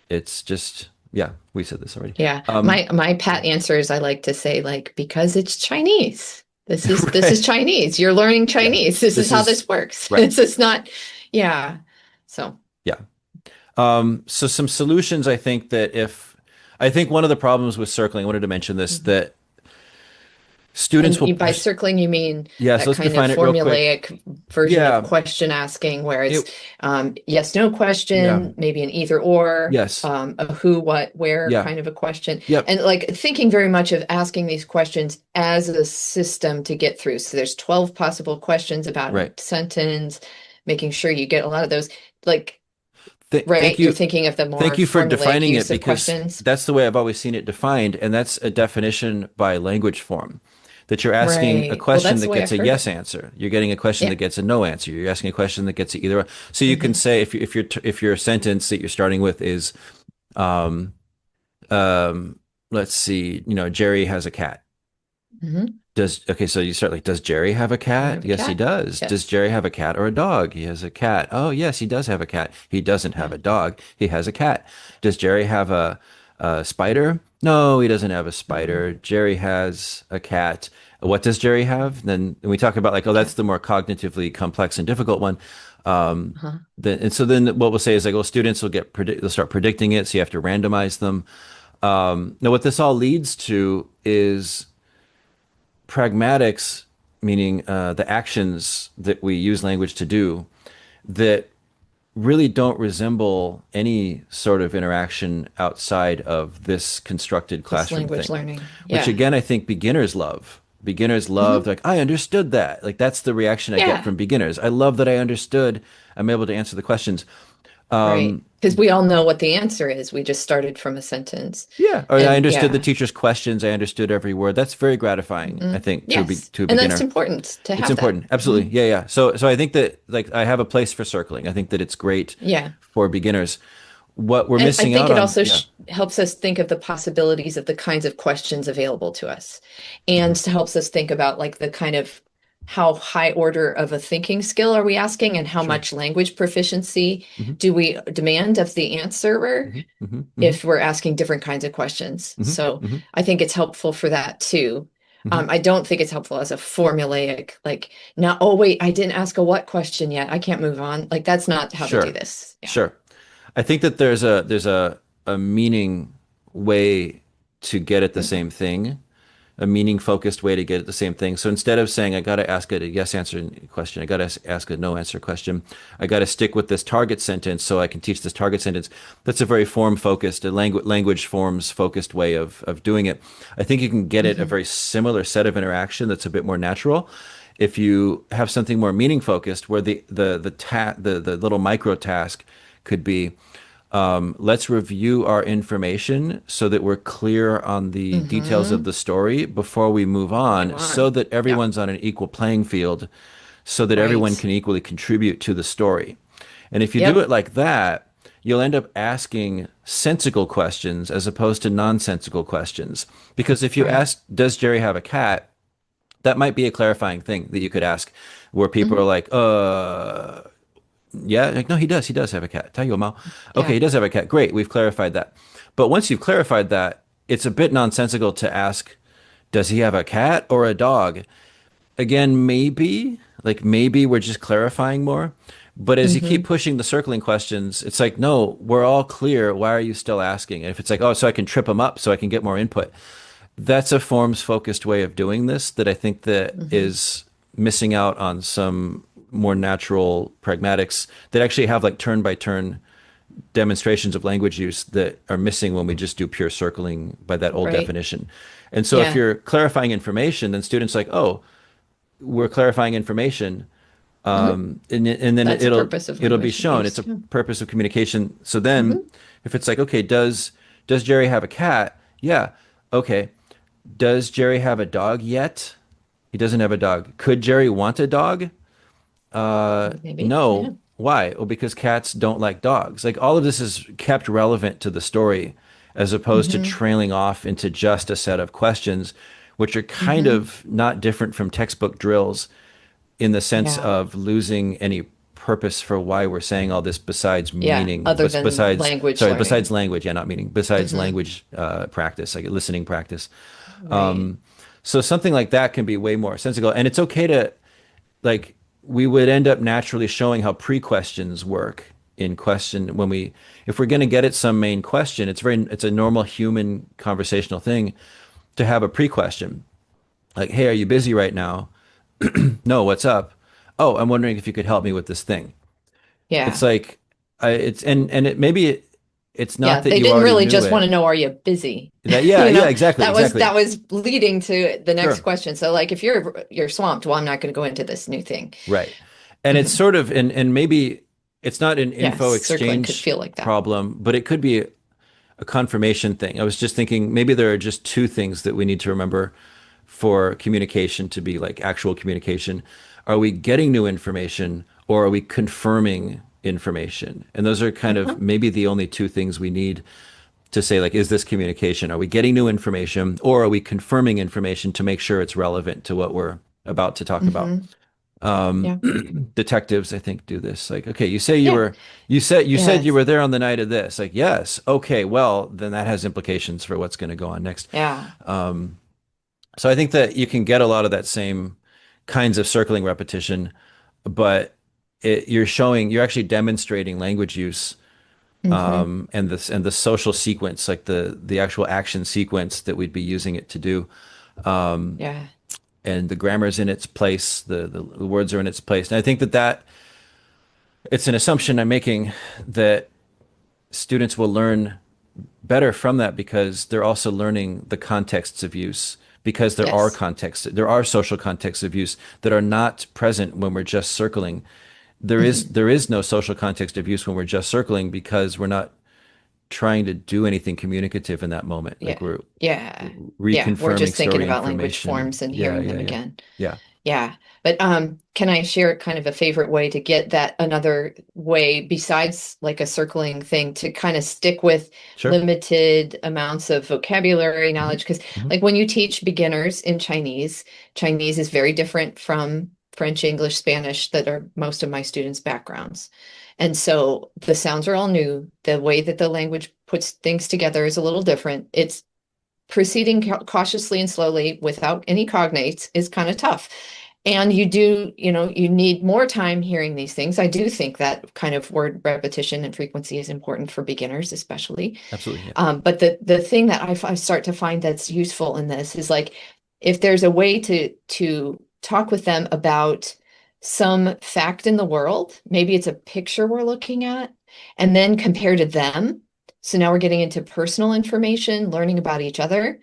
it's just, yeah, we said this already. Yeah. Um, My pat answer is I like to say like because it's Chinese. This is right. Chinese. You're learning Yeah. Chinese. This is This how is this works. right. This is not yeah. So Yeah. So some solutions, I think I think one of the problems with circling, I wanted to mention this, mhm. that students will, By circling, you mean yeah, so that let's kind of define it real quick. formulaic version of Yeah. question asking, where it's It, yes, no yeah. question, maybe an either or, Yes. a who, what, where Yeah. kind of a question. Yep. And like thinking very much of asking these questions as a system to get through. So there's 12 possible questions about a Right. sentence, making sure you get a lot of those. Like, Thank right, you're you. thinking of the more Thank you for formulaic defining it use of because questions. that's the way I've always seen it defined. And that's a definition by language form. That you're asking a Right. Well, question that's that the way gets I've a heard yes it. answer. You're getting a question that Yeah. gets a no answer. You're asking a question that gets a either. Or. So you can Hmm. say if your sentence that you're starting with is, um, um, let's see, Jerry has a cat. Hmm. Okay, so you start like, does Jerry have a Do you cat? have a Yes, he cat? does. Does Yes. Jerry have a cat or a dog? He has a cat. Oh, yes, he does have a cat. He doesn't have Yeah. a dog. He has a cat. Does Jerry have a spider? No, he doesn't have a Mhm. spider. Jerry has a cat. What does Jerry have? Then we talk about like, oh, that's Yeah. the more cognitively complex and difficult one. Uh-huh. Then what we'll say is like, well, students they'll start predicting it, so you have to randomize them. Now, what this all leads to is pragmatics, meaning the actions that we use language to do, that really don't resemble any sort of interaction outside of this constructed This classroom language thing, learning. which Yeah. again, I think beginners love. Beginners love, Hmm. like, I understood that. Like, that's the reaction I get Yeah. from beginners. I love that I understood. I'm able to answer the questions. Right. Because we all know what the answer is. We just started from a sentence. Yeah, or I And understood the yeah. teacher's questions. I understood every word. That's very gratifying, I Hmm. think, Yes. to a And that's beginner. important to It's have that. important. Hmm. Absolutely. Yeah, yeah. So I think that like I have a place for circling. I think that it's great Yeah. for beginners. What we're And I missing think out it on, also yeah. helps us think of the possibilities of the kinds of questions available to us, Mhm. and helps us think about like the kind of how high order of a thinking skill are we asking, and how Sure. much language proficiency Hmm. do we demand of the answerer Hmm. Hmm. Hmm. if we're asking different kinds of questions. Hmm. So Hmm. I think it's helpful for that too. Hmm. I don't think it's helpful as a formulaic, like, now, oh, wait, I didn't ask a what question yet. I can't move on. Like, that's not how to do Sure. this. Yeah. Sure. I think that there's a meaning way to get at the Mhm. same thing, a meaning focused way to get at the same thing. So instead of saying I got to ask a yes answer question, I got to ask a no answer question, I got to stick with this target sentence so I can teach this target sentence. That's a very form focused, a language forms focused way of doing it. I think you can get at a Mhm. very similar set of interaction that's a bit more natural if you have something more meaning focused where the little micro task could be let's review our information so that we're clear on the details of Mhm. the story before we move Move on, so on. that Yeah. everyone's on an equal playing field, so that everyone Right. can equally contribute to the story. And if you do Yep. it like that, you'll end up asking sensical questions as opposed to nonsensical questions. Because if you Right. ask, does Jerry have a cat? That might be a clarifying thing that you could ask where people are Hmm. like, yeah, like, no, he does have a cat. Tell you, Mao. Okay, Yeah. he does have a cat. Great, we've clarified that. But once you've clarified that, it's a bit nonsensical to ask, does he have a cat or a dog? Again, maybe we're just clarifying more. But as you keep Hmm. pushing the circling questions, it's like, no, we're all clear. Why are you still asking? And if it's like, oh, so I can trip them up so I can get more input, that's a forms focused way of doing this that I think that Hmm. is missing out on some more natural pragmatics that actually have like turn by turn demonstrations of language use that are missing when we just do pure circling by that old Right. definition. And so if Yeah. you're clarifying information, then students like, oh, we're clarifying information, Hmm. and then That's a purpose of it'll be language shown. It's use. a Yeah. purpose of communication. So then, Hmm. if it's like, okay, does Jerry have a cat? Yeah. Okay. Does Jerry have a dog yet? He doesn't have a dog. Could Jerry want a dog? Maybe. Yeah. No. Why? Well, because cats don't like dogs. Like all of this is kept relevant to the story as opposed to Hmm. trailing off into just a set of questions, which are kind Hmm. of not different from textbook drills in the sense Yeah. of losing any purpose for why we're saying all this besides Yeah. meaning, Other than language besides learning. language, yeah, not meaning, besides Hmm. language practice, like listening practice. Right. So something like that can be way more sensible. And it's okay to like we would end up naturally showing how pre-questions work in question when we if we're going to get at some main question, it's a normal human conversational thing to have a pre-question. Like, hey, are you busy right now? No, what's up? Oh, I'm wondering if you could help me with this thing. It's Yeah. like it's and it maybe it's not Yeah. that They you didn't already really knew just want to it. know, are you busy? That yeah, You yeah, know, exactly, that exactly. was leading to the next Sure. question. So like if you're swamped, well, I'm not going to go into this new thing. Right. And it's Hmm. sort of and maybe it's not an Yeah. info Circling could exchange feel like that. problem, but it could be a confirmation thing. I was just thinking maybe there are just two things that we need to remember for communication to be like actual communication. Are we getting new information or are we confirming information? And those are kind of Uh-huh. maybe the only two things we need to say, like, is this communication? Are we getting new information or are we confirming information to make sure it's relevant to what we're about to talk about? Hmm. Yeah. Detectives, I think, do this. Like, okay, you say Yeah. you said you Yes. were there on the night of this. Like, yes. Okay, well, then that has implications for what's going to go on next. Yeah. So I think that you can get a lot of that same kinds of circling repetition, but you're actually demonstrating language use Hmm. and the social sequence, like the actual action sequence that we'd be using it to do. Yeah. And the grammar's in its place, the words are in its place. And I think that it's an assumption I'm making that students will learn better from that because they're also learning the contexts of use because Yes. there are social contexts of use that are not present when we're just circling. Hmm. There is no social context of use when we're just circling because we're not trying to do anything communicative in that moment. Like Yeah. we're Yeah. Yeah. We're reconfirming just thinking story about language information. forms and Yeah, hearing yeah, them yeah. again. Yeah. Yeah. But can I share kind of a favorite way to get that another way besides like a circling thing to kind of stick with Sure. limited amounts of vocabulary Hmm. knowledge? Because Hmm. like when you teach beginners in Chinese, Chinese is very different from French, English, Spanish that are most of my students' backgrounds. And so the sounds are all new. The way that the language puts things together is a little different. It's proceeding cautiously and slowly without any cognates is kind of tough. And you do, you need more time hearing these things. I do think that kind of word repetition and frequency is important for beginners, especially. Absolutely. Yeah. But the thing that I start to find that's useful in this is like if there's a way to talk with them about some fact in the world, maybe it's a picture we're looking at, and then compare to them. So now we're getting into personal information, learning about each other.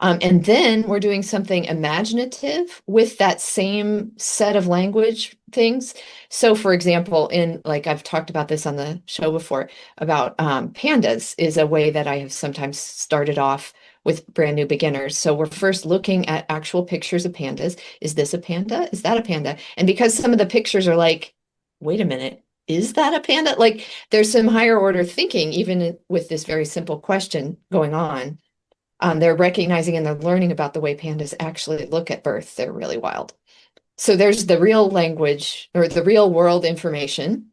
And then we're doing something imaginative with that same set of language things. So, for example, in like I've talked about this on the show before about pandas is a way that I have sometimes started off with brand new beginners. So we're first looking at actual pictures of pandas. Is this a panda? Is that a panda? And because some of the pictures are like, wait a minute, is that a panda? Like there's some higher order thinking, even with this very simple question going on. They're recognizing and they're learning about the way pandas actually look at birth. They're really wild. So there's the real language or the real world information.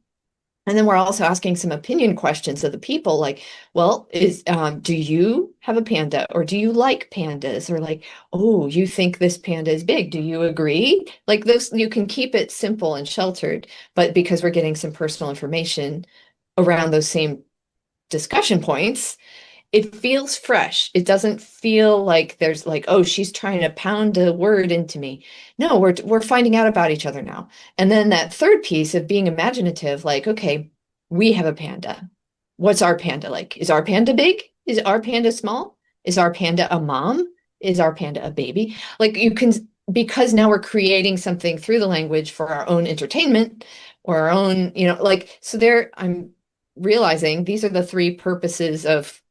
And then we're also asking some opinion questions of the people like, well, do you have a panda or do you like pandas? Or like, oh, you think this panda is big. Do you agree? Like this, you can keep it simple and sheltered, but because we're getting some personal information around those same discussion points, it feels fresh. It doesn't feel like there's like, oh, she's trying to pound a word into me. No, we're finding out about each other now. And then that third piece of being imaginative, like, okay, we have a panda. What's our panda like? Is our panda big? Is our panda small? Is our panda a mom? Is our panda a baby? Like you can, because now we're creating something through the language for our own entertainment or our own, like, so there I'm realizing these are the three purposes of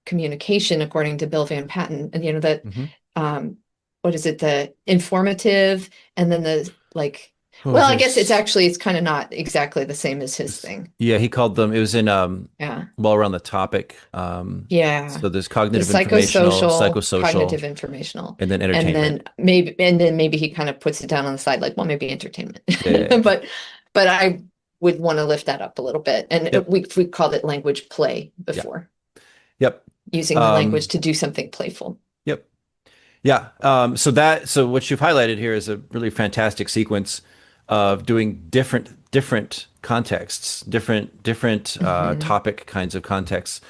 communication according to Bill VanPatten, and that Hmm. um what is it, the informative, and then the like, Oh, well, I guess there's it's kind of not exactly the same as his thing. yeah, he called them, it was in Yeah. well around the topic. Yeah. So there's The cognitive informational, psychosocial, psychosocial, cognitive, informational, and then and entertainment. then maybe he kind of puts it down on the side like, well, maybe entertainment. Yeah, yeah, yeah. But I would want to lift that up a little bit, and Yep. we called it language play Yeah. before, Yep. using the language Um, to do something playful. yep. Yeah. So what you've highlighted here is a really fantastic sequence of doing different contexts, different Hmm. topic kinds of contexts,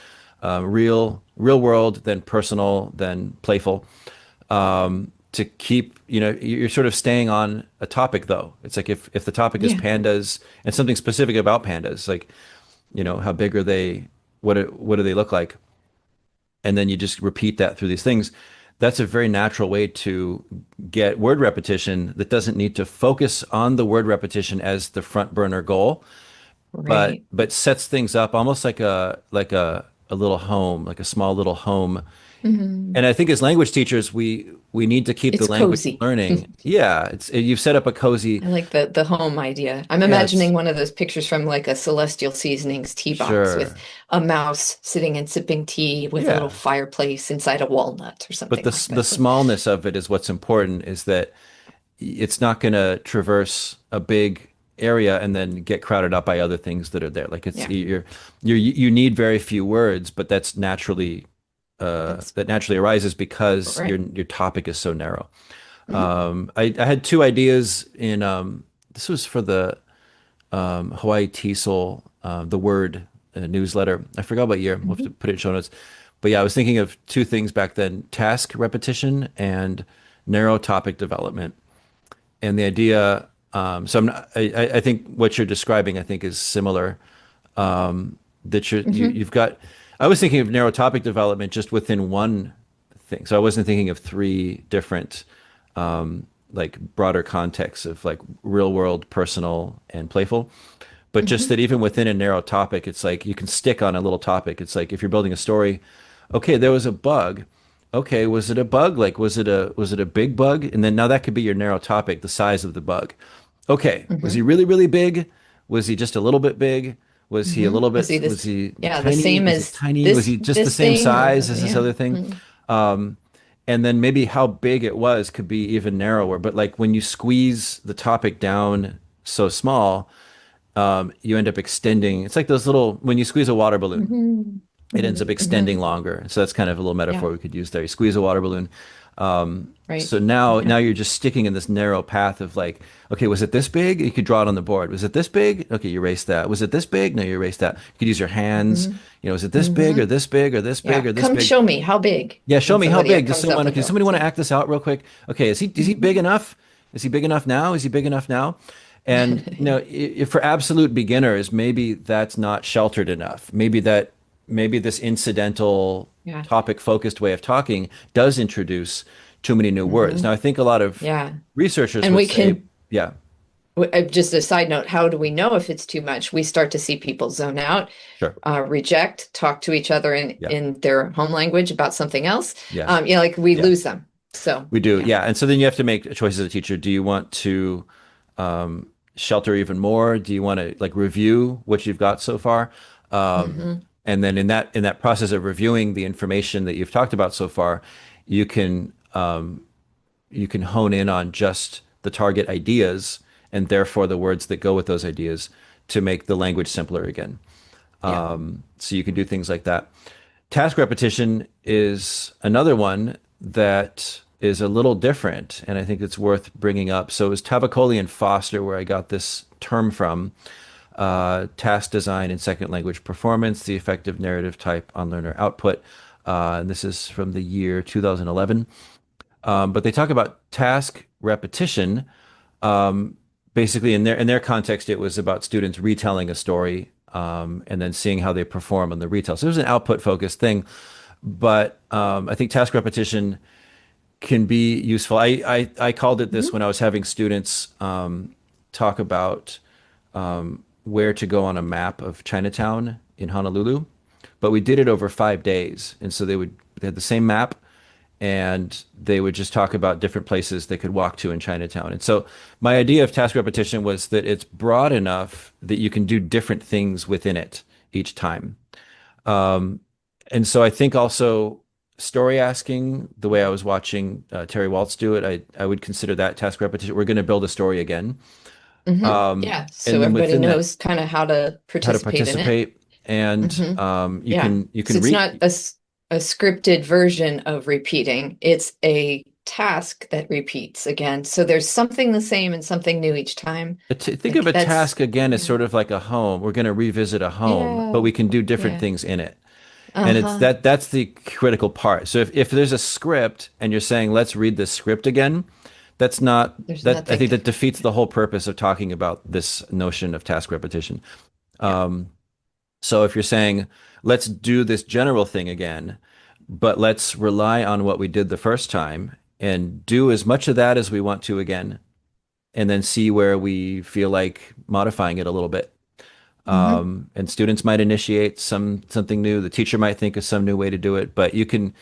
real world, then personal, then playful. To keep, you're sort of staying on a topic though. It's like if the topic is Yeah. pandas and something specific about pandas, like, how big are they? What do they look like? And then you just repeat that through these things. That's a very natural way to get word repetition that doesn't need to focus on the word repetition as the front burner goal, but Right. sets things up almost like a little home, like a small little home. Hmm. And I think as language teachers, we need to keep the It's language cozy. learning. Yeah, it's you've set up a cozy. I like the home idea. I'm Yeah, it's imagining one of those pictures from like a Celestial Seasonings tea box with sure. a mouse sitting and sipping tea with a little Yeah, fireplace inside a walnut or but something like the this. smallness of it is what's important. Is that it's not going to traverse a big area and then get crowded up by other things that are there. Like it's Yeah, you need very few words, but that's that naturally arises because right. your topic is so narrow. Mhm. I had two ideas in this was for the Hawaii TESOL, the Word newsletter. I forgot what year. We'll have to Mhm. put it in show notes. But yeah, I was thinking of two things back then: task repetition and narrow topic development. And the idea So I think what you're describing, I think, is similar. That Hmm. you've got. I was thinking of narrow topic development just within one thing. So I wasn't thinking of three different, like broader contexts of like real world, personal, and playful. But just Hmm. that even within a narrow topic, it's like you can stick on a little topic. It's like if you're building a story, okay, there was a bug. Okay, was it a bug? Like was it a big bug? And then now that could be your narrow topic, the size of the bug. Okay, was he Hmm. really, really big? Was he just a little bit big? Was he a Hmm. little Was he bit, was this? he Yeah, the tiny? same Was he as tiny? Was this he just the this same thing, or size as this yeah. other thing? Mm-hmm. Um, and then maybe how big it was could be even narrower. But like when you squeeze the topic down so small, you end up extending. It's like those little, when you squeeze a water balloon, Hmm. it ends up Hmm. Hmm. extending longer. So that's kind of a little Yeah, metaphor we could use there. You squeeze a water balloon. right. So now Yeah. you're just sticking in this narrow path of like, okay, was it this big? You could draw it on the board. Was it this big? Okay, you erase that. Was it this big? No, you erase that. You could use your hands. Hmm. You know, is it this big Hmm. or this big or this big Yeah. or this Come big? show me how big. Yeah, show And me how somebody big. Does comes up someone, and okay, somebody draws. want to Yeah. act this out real quick? Okay, is he big Hmm. enough? Is he big enough now? Is he big enough now? And if for absolute beginners, maybe that's not sheltered enough. Maybe this incidental Yeah. topic focused way of talking does introduce too many new words. Hmm. Now, I think a lot of Yeah. researchers And would we say, can, yeah, just a side note, how do we know if it's too much? We start to see people zone out, sure, reject, talk to each other yeah, in their home language about something else. yeah, Like we yeah, lose them. So, we do, yeah. yeah. And so then you have to make a choice as a teacher. Do you want to shelter even more? Do you want to like review what you've got so far? Um, Hmm. and then in that process of reviewing the information that you've talked about so far, you can you can hone in on just the target ideas and therefore the words that go with those ideas to make the language simpler again. Yeah. So you can do things like that. Task repetition is another one that is a little different, and I think it's worth bringing up. So it was Tavakoli and Foster where I got this term from. Task design in second language performance, the effective narrative type on learner output. And this is from the year 2011. But they talk about task repetition. Basically, in their context, it was about students retelling a story and then seeing how they perform on the retell. So it was an output focused thing. But I think task repetition can be useful. I called it this when Hmm. I was having students talk about where to go on a map of Chinatown in Honolulu, but we did it over 5 days, and so they had the same map, and they would just talk about different places they could walk to in Chinatown. And so my idea of task repetition was that it's broad enough that you can do different things within it each time. And so I think also story asking, the way I was watching Terry Waltz do it, I would consider that task repetition. We're going to build a story again. Hmm. Yeah. So And then everybody within that, knows kind of how to how to participate in it. participate, and Hmm. you Yeah. can you So can it's not read. a scripted version of repeating. It's a task that repeats again. So there's something the same and something new each time. Think of Like a that's, task again as yeah. sort of like a home. We're going to revisit a home, but Yeah. we can do different Yeah. things in it. And it's Uh-huh. that's the critical part. So if there's a script and you're saying, let's read this script again, that's not There's that I nothing think that different. defeats Yeah. the whole purpose of talking about this notion of task repetition. Yeah. So if you're saying, let's do this general thing again, but let's rely on what we did the first time and do as much of that as we want to again, and then see where we feel like modifying it a little bit. Hmm. And students might initiate something new. The teacher might think of some new way to do it, but you can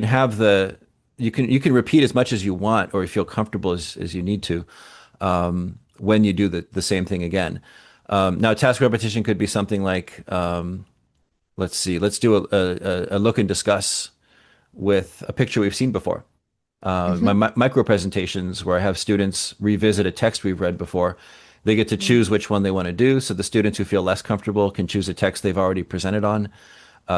have the you can repeat as much as you want or you feel comfortable as you need to when you do the same thing again. Now, task repetition could be something like, let's see, let's do a look and discuss with a picture we've seen before. My Hmm. micro presentations where I have students revisit a text we've read before. They get to choose which one they want to do. So the students who feel less comfortable can choose a text they've already presented on.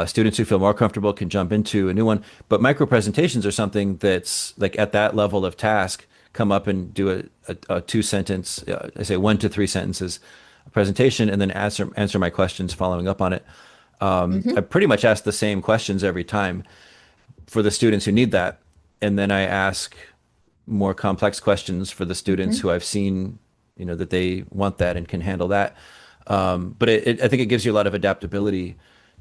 Students who feel more comfortable can jump into a new one. But micro presentations are something that's like at that level of task, come up and do a two sentence, I say 1 to 3 sentences presentation, and then answer my questions following up on it. I Hmm. pretty much ask the same questions every time for the students who need that. And then I ask more complex questions for the students Hmm. who I've seen that they want that and can handle that. But I think it gives you a lot of adaptability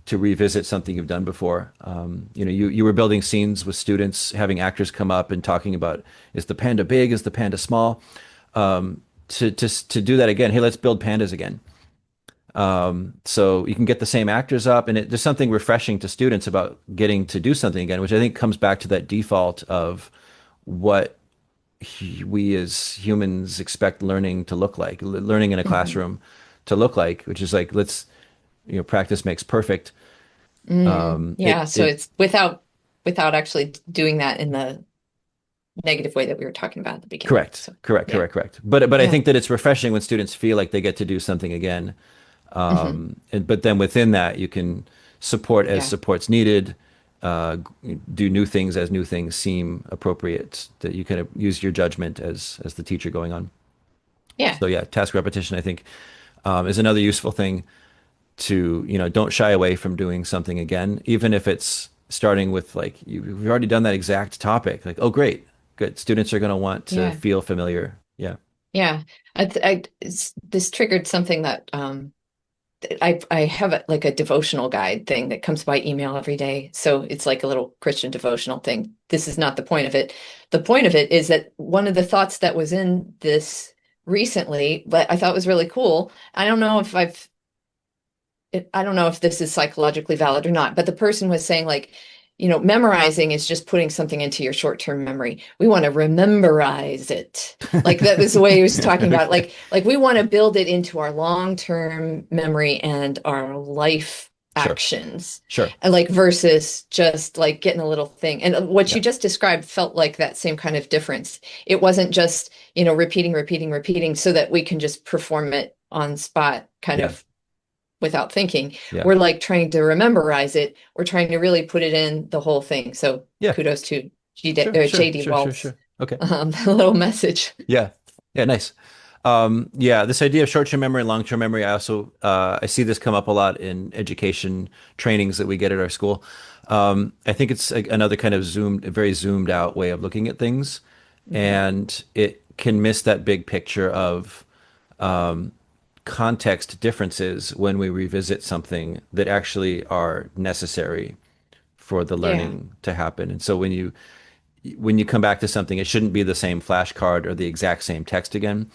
to revisit something you've done before. You were building scenes with students, having actors come up and talking about, is the panda big? Is the panda small? To do that again, hey, let's build pandas again. So you can get the same actors up, and there's something refreshing to students about getting to do something again, which I think comes back to that default of what we as humans expect learning to look like, learning in a Hmm. classroom to look like, which is like, let's, practice makes perfect. Yeah, so it's without actually doing that in the negative way that we were talking about at the beginning. Correct, So correct, yeah, correct, correct. But I yeah. think that it's refreshing when students feel like they get to do something again. Hmm. But then within that, you can support as Yeah, support's needed, uh, do new things as new things seem appropriate. That you kind of use your judgment as the teacher going on. yeah. So yeah, task repetition, I think, is another useful thing to, don't shy away from doing something again, even if it's starting with like, you've already done that exact topic. Like, oh, great, good. Students are going to want to Yeah. feel familiar. Yeah. Yeah. This triggered something that I have like a devotional guide thing that comes by email every day. So it's like a little Christian devotional thing. This is not the point of it. The point of it is that one of the thoughts that was in this recently, but I thought was really cool. I don't know if this is psychologically valid or not, but the person was saying like, memorizing is just putting something into your short-term memory. We want to rememberize it. Like that was the way he was talking about it. Okay. Like we want to build it into our long-term memory and our life Sure. actions. Sure. And like versus just like getting a little thing. And what Yeah. you just described felt like that same kind of difference. It wasn't just, repeating so that we can just perform it on spot kind Yeah. of without thinking. Yeah. We're like trying to rememberize it. We're trying to really put it in the whole thing. So Yeah. kudos to Sure. Sure. JD Sure. Sure. Walt's Sure. Okay. little message. Yeah. Yeah. Nice. Yeah, this idea of short-term memory and long-term memory, I see this come up a lot in education trainings that we get at our school. I think it's another kind of very zoomed out way of looking at things, Mhm. and it can miss that big picture of context differences when we revisit something that actually are necessary for the Yeah, learning to happen. And so when you come back to something, it shouldn't be the same flashcard or the exact same text again.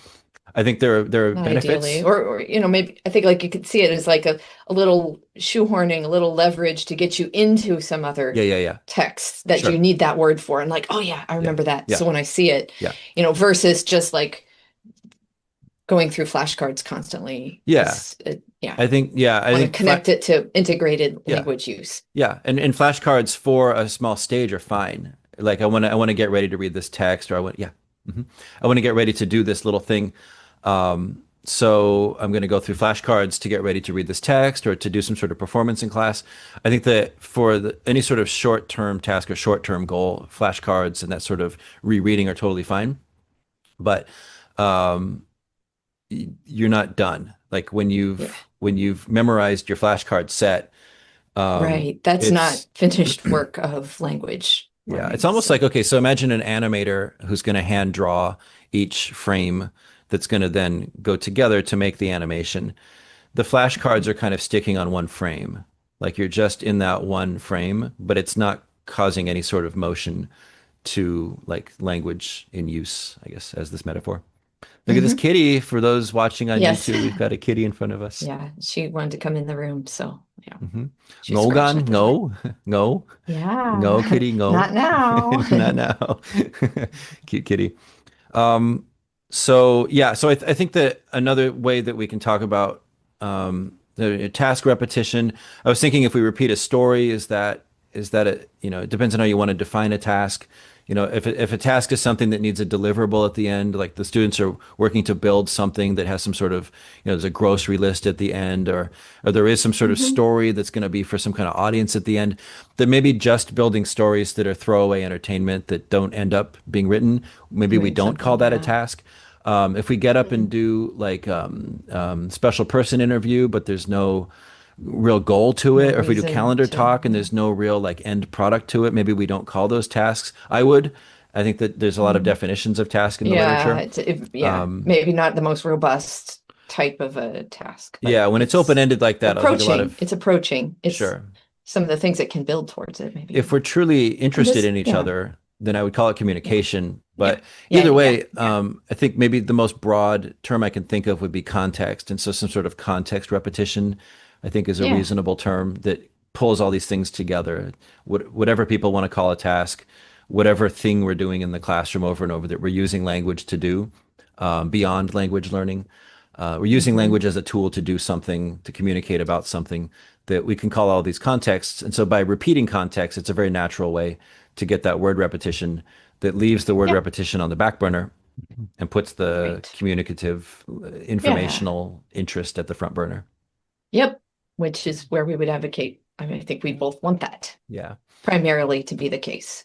I think there are not ideally. benefits. Or maybe I think like you could see it as like a little shoehorning, a little leverage to get you into some Yeah, other yeah, yeah. text that you Sure. need that word for. And like, oh yeah, I Yeah. remember that. Yeah. So when I see it, Yeah. versus just like going through flashcards constantly Yeah. is, yeah. I Want to think connect it to integrated yeah. language use. Yeah. And flashcards for a small stage are fine. Like I want to get ready to read this text, or I want to get ready to do this little thing. So I'm going to go through flashcards to get ready to read this text or to do some sort of performance in class. I think that for any sort of short-term task or short-term goal, flashcards and that sort of rereading are totally fine. But um, you're not done. Like when Yeah, you've memorized your flashcard set, right. That's not it's finished work of language yeah, it's learning. almost like, So, okay, so imagine an animator who's going to hand draw each frame that's going to then go together to make the animation. The flashcards are kind of sticking on one frame. Like you're just in that one frame, but it's not causing any sort of motion to like language in use, I guess, as this metaphor. Look at this mhm. kitty. For those watching on Yes. YouTube, we've got a kitty in front of us. Yeah, she wanted to come in the room. So, yeah, Hmm. she was scratching Ngogan, at the door. no, no, no, Yeah, kitty, no, not now. not now. Cute kitty. Um, so yeah, so I think that another way that we can talk about the task repetition. I was thinking if we repeat a story, is that it depends on how you want to define a task. If a task is something that needs a deliverable at the end, like the students are working to build something that has some sort of, there's a grocery list at the end, or there is some sort of Hmm. story that's going to be for some kind of audience at the end, that maybe just building stories that are throwaway entertainment that don't end up being written, maybe we Doing don't call something, that a yeah. task. If we get up and Mm. do like special person interview, but there's no real goal to No it, or if we do reason calendar to, talk and yeah. there's no real like end product to it, maybe we don't call those tasks. I would. I think that there's a lot of Mm. definitions of task in the Yeah, literature. Um, maybe not the most robust type of a task, but yeah, when it's open-ended like that, I think a lot approaching. of, It's approaching. It's sure. some of the things that can build towards it, If maybe. we're truly And interested just, in each yeah, other, then I would call it yeah, communication. yeah, But yeah, either yeah, way, yeah, I think maybe the most broad term I can think of would be context. And so some sort of context repetition, I think, is a yeah, reasonable term that pulls all these things together. Whatever people want to call a task, whatever thing we're doing in the classroom over and over that we're using language to do, beyond language learning. We're using hmm language as a tool to do something, to communicate about something that we can call all these contexts. And so by repeating context, it's a very natural way to get that word repetition that leaves the word yeah, repetition on the back burner and puts the right, communicative, yeah, informational interest at the front burner. yep. Which is where we would advocate. I mean, I think we both want that Yeah. primarily to be the case,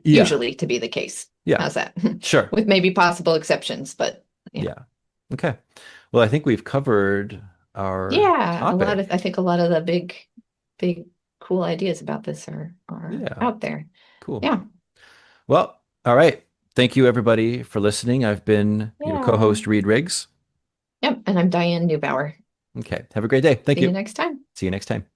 Yeah. usually to be the case. Yeah. How's that? Sure. With maybe possible exceptions, but yeah. Yeah. Okay. Well, I think we've covered our Yeah, topic. I think a lot of the big, cool ideas about this are Yeah. out there. Cool. Yeah. Well, all right. Thank you, everybody, for listening. I've been your co Yeah. host, Reed Riggs. Yep. And I'm Diane Neubauer. Okay. Have a great day. Thank See you you. next time. See you next time.